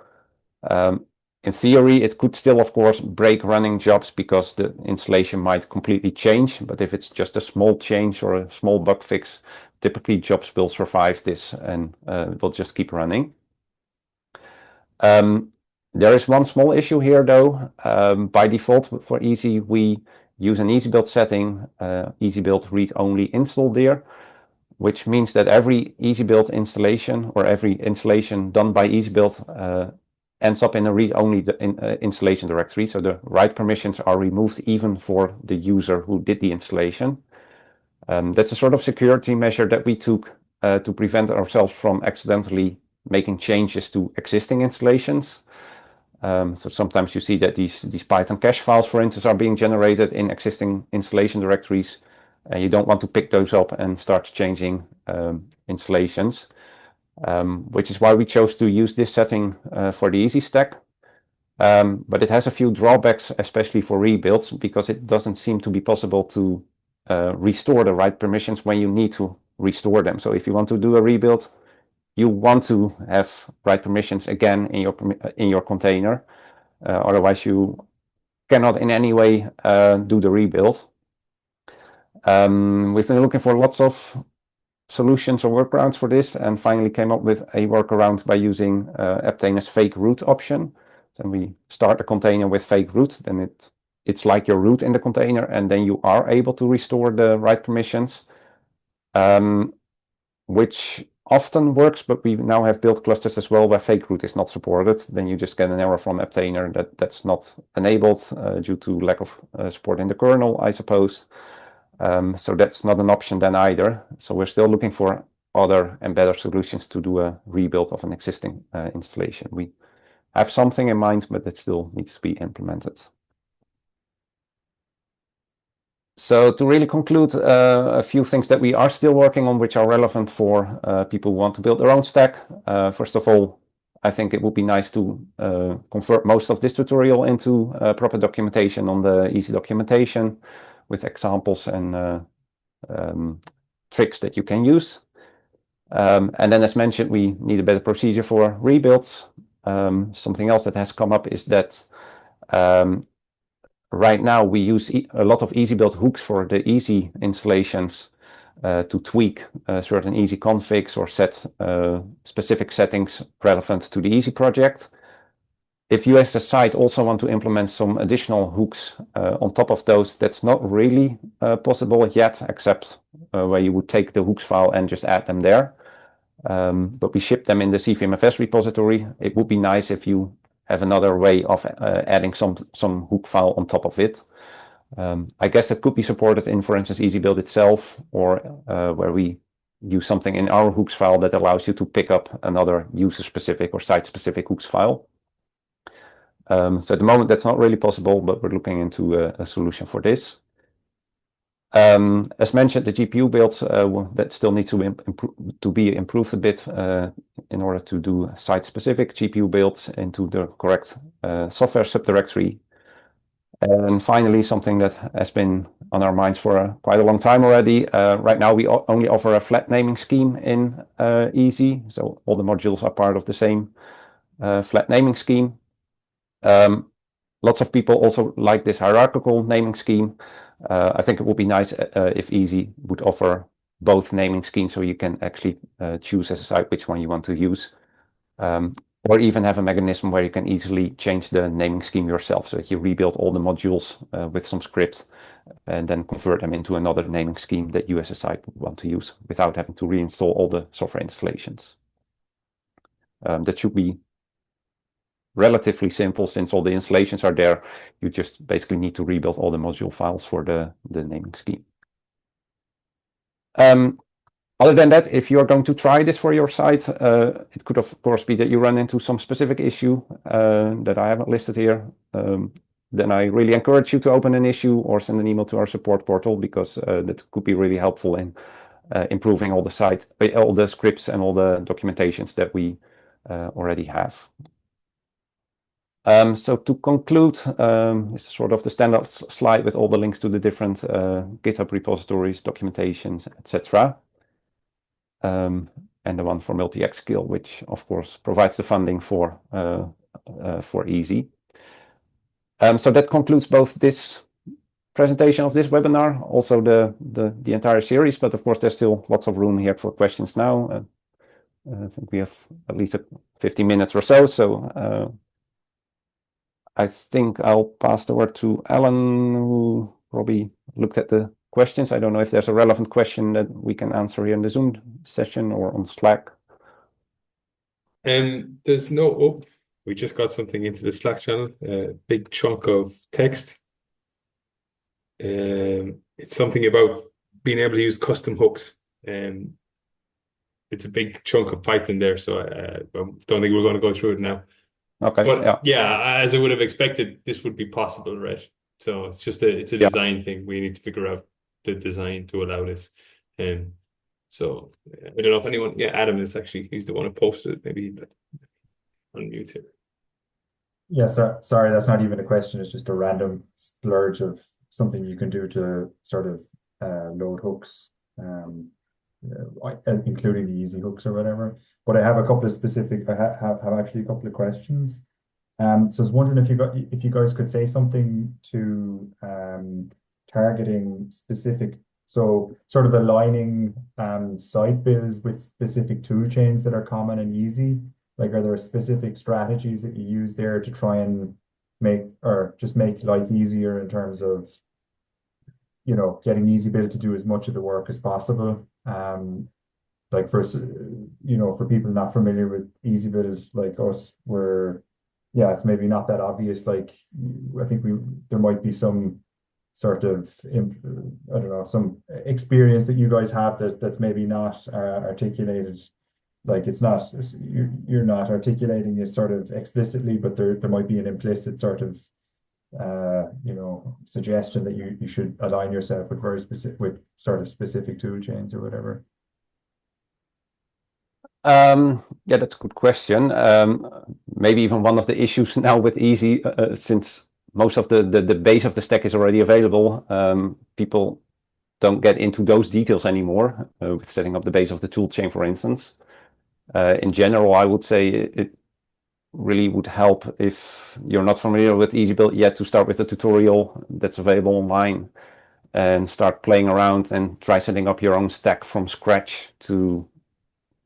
Speaker 2: In theory, it could still, of course, break running jobs because the installation might completely change. But if it's just a small change or a small bug fix, typically jobs will survive this and will just keep running. There is one small issue here, though. By default for EESSI, we use an EasyBuild setting, EasyBuild read-only install there, which means that every EasyBuild installation or every installation done by EasyBuild ends up in a read-only installation directory. So the write permissions are removed even for the user who did the installation. That's a sort of security measure that we took to prevent ourselves from accidentally making changes to existing installations. So sometimes you see that these Python cache files, for instance, are being generated in existing installation directories, and you don't want to pick those up and start changing installations. Which is why we chose to use this setting for the EESSI stack. But it has a few drawbacks, especially for rebuilds, because it doesn't seem to be possible to restore the write permissions when you need to restore them. So if you want to do a rebuild, you want to have write permissions again in your container. Otherwise, you cannot in any way do the rebuild. We've been looking for lots of solutions or workarounds for this, and finally came up with a workaround by using Aptain's fake root option. Then we start a container with fake root, then it's like your root in the container, and then you are able to restore the write permissions, which often works, but we now have built clusters as well where fake root is not supported. Then you just get an error from Aptainer that's not enabled due to lack of support in the kernel, I suppose. So that's not an option then either. So we're still looking for other and better solutions to do a rebuild of an existing installation. We have something in mind, but it still needs to be implemented. So to really conclude, a few things that we are still working on, which are relevant for people who want to build their own stack. First of all, I think it would be nice to convert most of this tutorial into proper documentation on the EESSI documentation, with examples and tricks that you can use. And then, as mentioned, we need a better procedure for rebuilds. Something else that has come up is that right now we use a lot of EasyBuild hooks for the EESSI installations to tweak certain EESSI configs or set specific settings relevant to the EESSI project. If you as a site also want to implement some additional hooks on top of those, that's not really possible yet, except where you would take the hooks file and just add them there. But we ship them in the CVMFS repository. It would be nice if you have another way of adding some hook file on top of it. I guess that could be supported in, for instance, EasyBuild itself, or where we use something in our hooks file that allows you to pick up another user-specific or site-specific hooks file. So at the moment, that's not really possible, but we're looking into a solution for this. As mentioned, the GPU builds that still need to be improved a bit in order to do site-specific GPU builds into the correct software subdirectory. And finally, something that has been on our minds for quite a long time already. Right now, we only offer a flat naming scheme in EESSI, so all the modules are part of the same flat naming scheme. Lots of people also like this hierarchical naming scheme. I think it would be nice if EESSI would offer both naming schemes, so you can actually choose as a site which one you want to use. or even have a mechanism where you can easily change the naming scheme yourself, so that you rebuild all the modules with some script and then convert them into another naming scheme that you as a site would want to use without having to reinstall all the software installations. That should be relatively simple since all the installations are there. You just basically need to rebuild all the module files for the naming scheme. Other than that, if you're going to try this for your site, it could of course be that you run into some specific issue that I haven't listed here. Then I really encourage you to open an issue or send an email to our support portal, because that could be really helpful in improving all the scripts and all the documentations that we already have. So to conclude, this is sort of the standard slide with all the links to the different GitHub repositories, documentations, etc. And the one for multi-x skill, which of course provides the funding for EESSI. So that concludes both this presentation of this webinar, also the entire series, but of course there's still lots of room here for questions now. I think we have at least 50 minutes or so, so I think I'll pass the word to Alan, who probably looked at the questions. I don't know if there's a relevant question that we can answer here in the Zoom session or on Slack.
Speaker 5: There's no, oh, we just got something into the Slack channel, a big chunk of text. It's something about being able to use custom hooks. It's a big chunk of Python there, so I don't think we're going to go through it now.
Speaker 2: Okay.
Speaker 5: But yeah, as I would have expected, this would be possible, right? So it's just a design thing. We need to figure out the design to allow this. So I don't know if anyone, yeah, Adam is actually, he's the one who posted it. Maybe unmute him.
Speaker 4: Yeah, sorry, that's not even a question. It's just a random splurge of something you can do to sort of load hooks, including the easy hooks or whatever. But I have a couple of specific. I have actually a couple of questions. So I was wondering if you guys could say something to targeting specific, so sort of aligning site builds with specific tool chains that are common and easy. Like, are there specific strategies that you use there to try and make life easier in terms of, you know, getting EasyBuild to do as much of the work as possible? Like for people not familiar with EasyBuild like us, it's maybe not that obvious. Like, I think there might be some sort of, I don't know, some experience that you guys have that's maybe not articulated. Like, it's not, you're not articulating it sort of explicitly, but there might be an implicit sort of suggestion that you should align yourself with sort of specific tool chains or whatever.
Speaker 2: Yeah, that's a good question. Maybe even one of the issues now with EESSI, since most of the base of the stack is already available, people don't get into those details anymore with setting up the base of the tool chain, for instance. In general, I would say it really would help if you're not familiar with EasyBuild yet to start with a tutorial that's available online and start playing around and try setting up your own stack from scratch to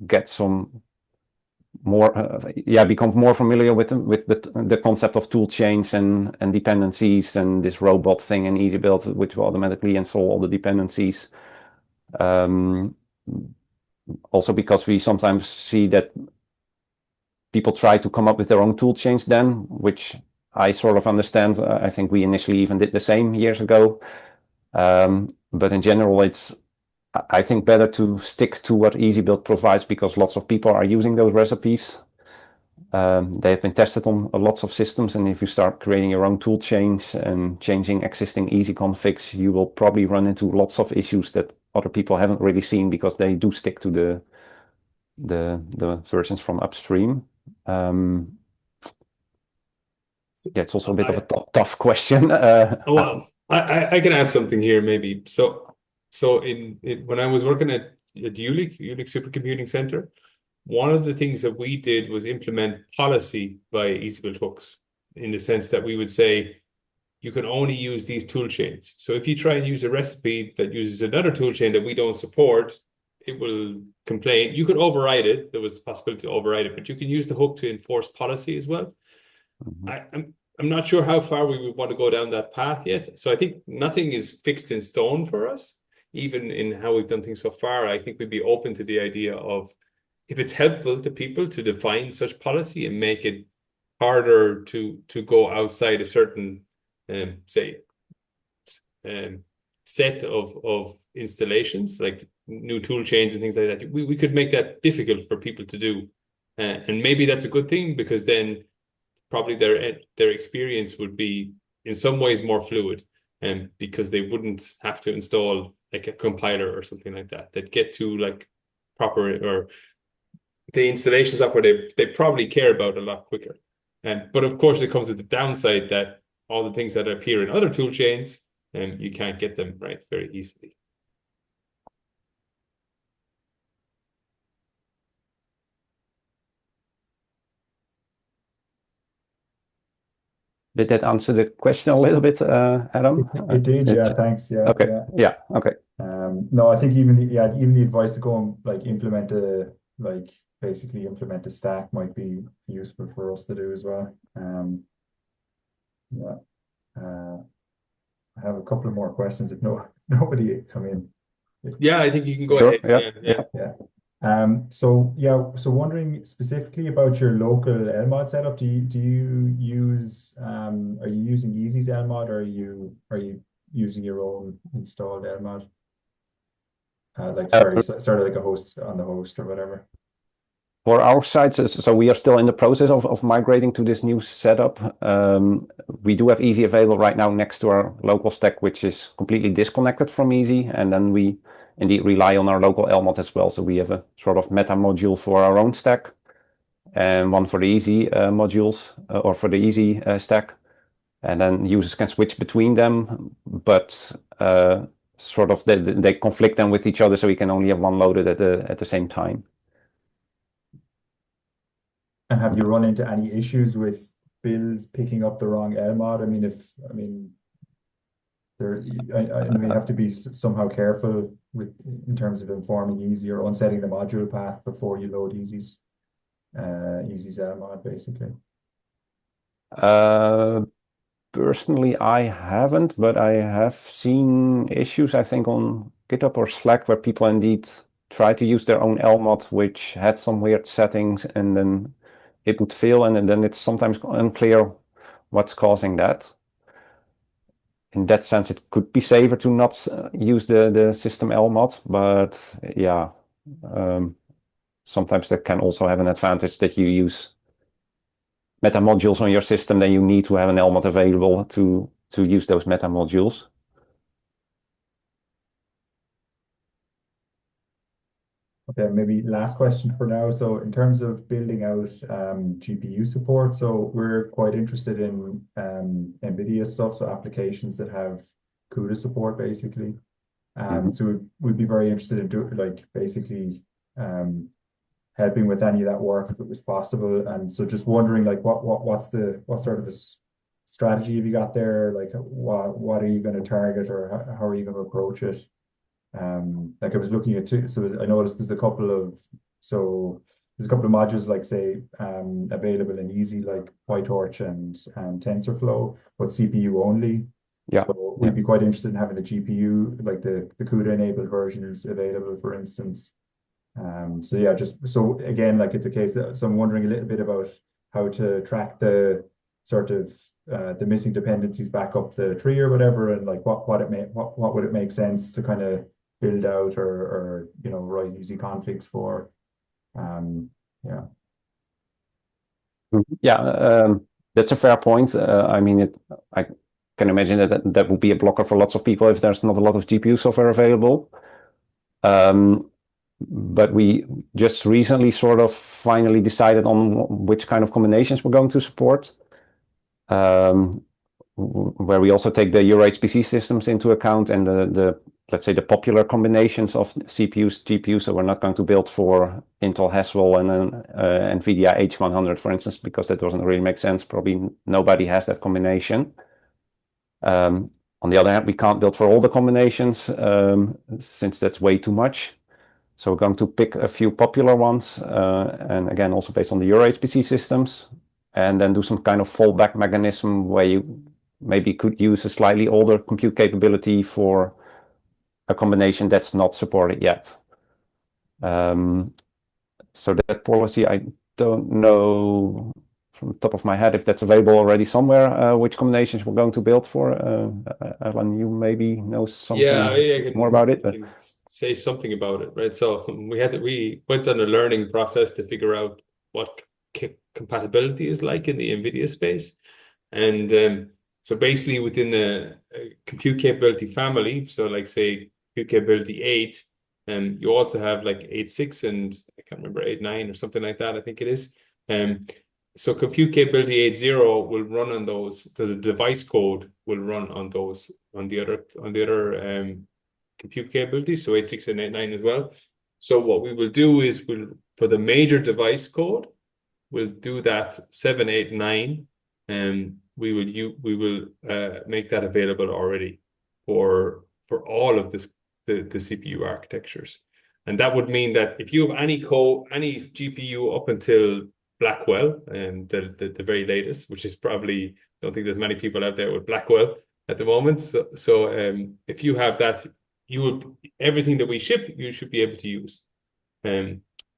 Speaker 2: get some more, become more familiar with the concept of tool chains and dependencies and this robot thing in EasyBuild, which will automatically install all the dependencies. Also, because we sometimes see that people try to come up with their own tool chains then, which I sort of understand. I think we initially even did the same years ago. But in general, it's, I think, better to stick to what EasyBuild provides, because lots of people are using those recipes. They have been tested on lots of systems, and if you start creating your own tool chains and changing existing easy configs, you will probably run into lots of issues that other people haven't really seen, because they do stick to the versions from upstream. It's also a bit of a tough question.
Speaker 5: Well, I can add something here maybe. So when I was working at Jülich Supercomputing Center, one of the things that we did was implement policy by EasyBuild hooks, in the sense that we would say you can only use these tool chains. So if you try and use a recipe that uses another tool chain that we don't support, it will complain. You could override it. There was a possibility to override it, but you can use the hook to enforce policy as well. I'm not sure how far we would want to go down that path yet. So I think nothing is fixed in stone for us, even in how we've done things so far. I think we'd be open to the idea of, if it's helpful to people to define such policy and make it harder to go outside a certain say set of installations, like new tool chains and things like that. We could make that difficult for people to do, and maybe that's a good thing, because then probably their experience would be in some ways more fluid, and because they wouldn't have to install like a compiler or something like that. They'd get to like proper, or the installation software they probably care about a lot quicker. But of course, it comes with the downside that all the things that appear in other tool chains, you can't get them right very easily.
Speaker 2: Did that answer the question a little bit, Adam?
Speaker 4: It did, yeah. Thanks. Yeah.
Speaker 2: Okay. Yeah. Okay.
Speaker 4: No, I think even the advice to go and like basically implement a stack might be useful for us to do as well. Yeah. I have a couple of more questions if nobody come in.
Speaker 5: Yeah, I think you can go
Speaker 2: Sure.
Speaker 5: ahead.
Speaker 2: Yeah.
Speaker 4: So wondering specifically about your local LMOD setup. Do you use are you using EESSI's LMOD, or are you using your own installed LMOD? Sort of like a host on the host or whatever.
Speaker 2: For our sites, so we are still in the process of migrating to this new setup. We do have EESSI available right now next to our local stack, which is completely disconnected from EESSI, and then we indeed rely on our local LMOD as well. So we have a sort of meta module for our own stack, and one for the EESSI modules, or for the EESSI stack, and then users can switch between them, but sort of they conflict them with each other, so we can only have one loaded at the same time.
Speaker 4: And have you run into any issues with builds picking up the wrong LMOD? We have to be somehow careful in terms of informing EESSI or unsetting the module path before you load EESSI's LMOD, basically.
Speaker 2: Personally, I haven't, but I have seen issues, I think, on GitHub or Slack, where people indeed try to use their own LMOD, which had some weird settings, and then it would fail, and then it's sometimes unclear what's causing that. In that sense, it could be safer to not use the system LMOD, but yeah, sometimes that can also have an advantage that you use meta modules on your system, then you need to have an LMOD available to use those meta modules.
Speaker 4: Okay, maybe last question for now. So in terms of building out GPU support, so we're quite interested in NVIDIA stuff, so applications that have CUDA support, basically. So we'd be very interested in basically helping with any of that work if it was possible. And so just wondering, like, what sort of a strategy have you got there? Like, what are you going to target, or how are you going to approach it? Like I was looking at so I noticed there's a couple of modules, like say available in EESSI, like PyTorch and TensorFlow, but CPU only.
Speaker 2: Yeah.
Speaker 4: So we'd be quite interested in having the GPU, like the CUDA enabled versions available, for instance. So yeah, so again, like it's a case so I'm wondering a little bit about how to track the sort of the missing dependencies back up the tree or whatever, and like what would it make sense to kind of build out or write easy configs for. Yeah.
Speaker 2: Yeah, that's a fair point. I can imagine that would be a blocker for lots of people if there's not a lot of GPU software available. But we just recently sort of finally decided on which kind of combinations we're going to support, where we also take the Euro HPC systems into account, and the let's say the popular combinations of CPUs, GPUs. So we're not going to build for Intel Haswell and NVIDIA H100, for instance, because that doesn't really make sense. Probably nobody has that combination. On the other hand, we can't build for all the combinations since that's way too much. So we're going to pick a few popular ones, and again, also based on the Euro HPC systems, and then do some kind of fallback mechanism where you maybe could use a slightly older compute capability for a combination that's not supported yet. So that policy, I don't know from the top of my head if that's available already somewhere, which combinations we're going to build for. Alan, you maybe know something more about it.
Speaker 5: I can say something about it, right? So we went on a learning process to figure out what compatibility is like in the NVIDIA space. And so basically within the compute capability family, so like say compute capability 8, and you also have like 8.6 and I can't remember 8.9 or something like that, I think it is. So compute capability 8.0 will run on those. So the device code will run on those on the other compute capabilities, so 8.6 and 8.9 as well. So what we will do is for the major device code, we'll do that 7, 8, 9, and we will make that available already for all of the CPU architectures. And that would mean that if you have any GPU up until Blackwell and the very latest, which is probably, don't think there's many people out there with Blackwell at the moment. So if you have that, everything that we ship, you should be able to use.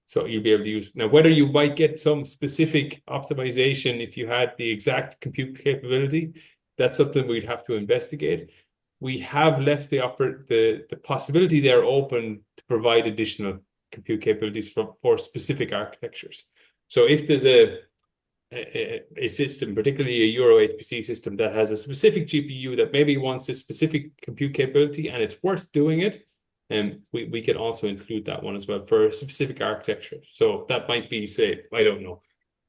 Speaker 5: So you'll be able to use. Now, whether you might get some specific optimization if you had the exact compute capability, that's something we'd have to investigate. We have left the possibility there open to provide additional compute capabilities for specific architectures. So if there's a system, particularly a Euro HPC system that has a specific GPU that maybe wants a specific compute capability and it's worth doing it, and we can also include that one as well for a specific architecture. So that might be, say, I don't know,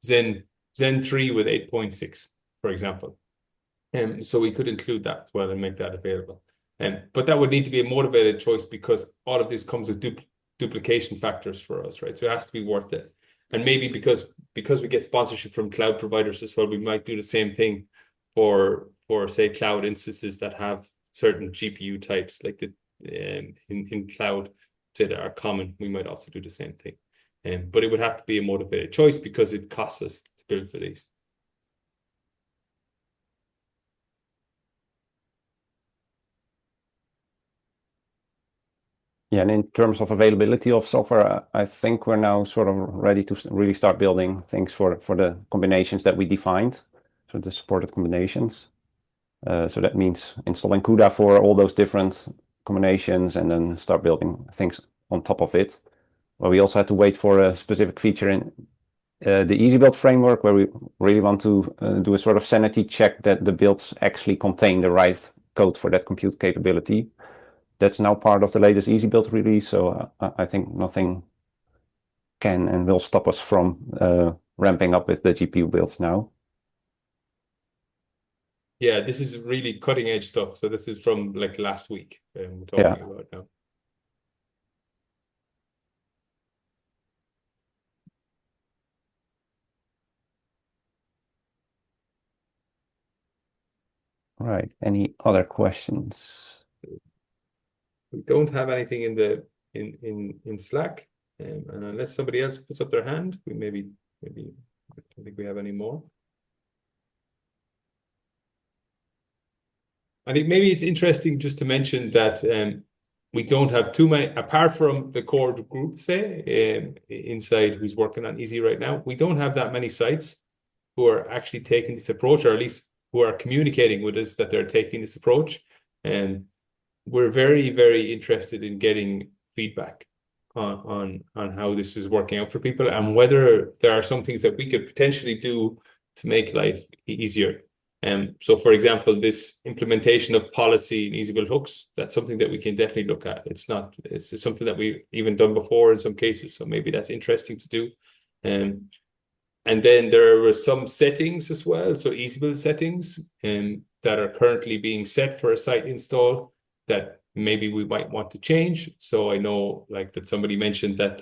Speaker 5: Zen 3 with 8.6, for example. So we could include that as well and make that available. But that would need to be a motivated choice because all of this comes with duplication factors for us, right? So it has to be worth it. And maybe because we get sponsorship from cloud providers as well, we might do the same thing for say cloud instances that have certain GPU types like the in cloud that are common. We might also do the same thing. But it would have to be a motivated choice because it costs us to build for these.
Speaker 2: Yeah, and in terms of availability of software, I think we're now sort of ready to really start building things for the combinations that we defined, so the supported combinations. So that means installing CUDA for all those different combinations and then start building things on top of it. Well, we also had to wait for a specific feature in the Easy Build framework where we really want to do a sort of sanity check that the builds actually contain the right code for that compute capability. That's now part of the latest Easy Build release, so I think nothing can and will stop us from ramping up with the GPU builds now.
Speaker 5: Yeah, this is really cutting edge stuff. So this is from like last week we're talking about now.
Speaker 2: All right. Any other questions?
Speaker 5: We don't have anything in Slack, and unless somebody else puts up their hand, we maybe I don't think we have any more. I think maybe it's interesting just to mention that we don't have too many, apart from the core group, say, inside who's working on Easy right now, we don't have that many sites who are actually taking this approach, or at least who are communicating with us that they're taking this approach. And we're very, very interested in getting feedback on how this is working out for people and whether there are some things that we could potentially do to make life easier. So, for example, this implementation of policy in Easy Build hooks, that's something that we can definitely look at. It's something that we've even done before in some cases, so maybe that's interesting to do. And then there were some settings as well, so Easy Build settings that are currently being set for a site install that maybe we might want to change. So I know like that somebody mentioned that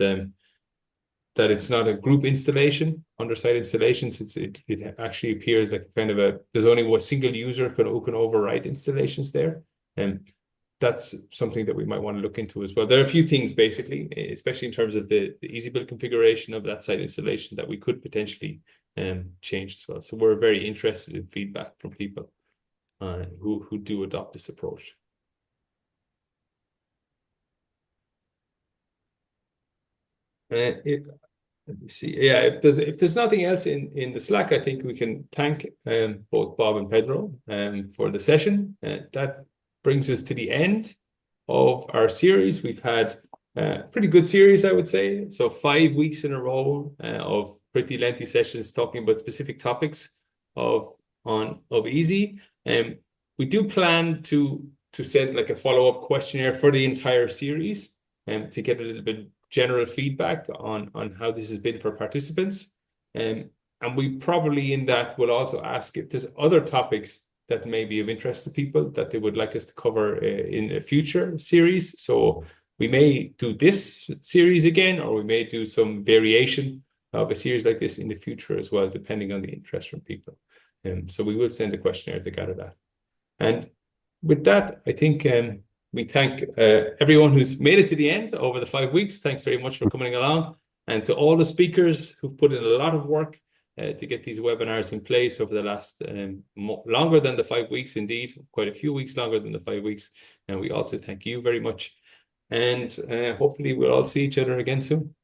Speaker 5: that it's not a group installation under site installations. It actually appears like kind of there's only one single user who can overwrite installations there. And that's something that we might want to look into as well. There are a few things basically, especially in terms of the easy build configuration of that site installation that we could potentially change as well. So we're very interested in feedback from people who do adopt this approach. Let me see. Yeah, if there's nothing else in the Slack, I think we can thank both Bob and Pedro for the session. That brings us to the end of our series. We've had a pretty good series, I would say. So 5 weeks in a row of pretty lengthy sessions talking about specific topics of EESSI. We do plan to send like a follow-up questionnaire for the entire series to get a little bit general feedback on how this has been for participants. And we probably in that will also ask if there's other topics that may be of interest to people that they would like us to cover in a future series. So we may do this series again, or we may do some variation of a series like this in the future as well, depending on the interest from people. So we will send a questionnaire to gather that. And with that, I think we thank everyone who's made it to the end over the 5 weeks. Thanks very much for coming along. And to all the speakers who've put in a lot of work to get these webinars in place over the last longer than the 5 weeks, indeed, quite a few weeks longer than the 5 weeks. And we also thank you very much. And hopefully we'll all see each other again soon.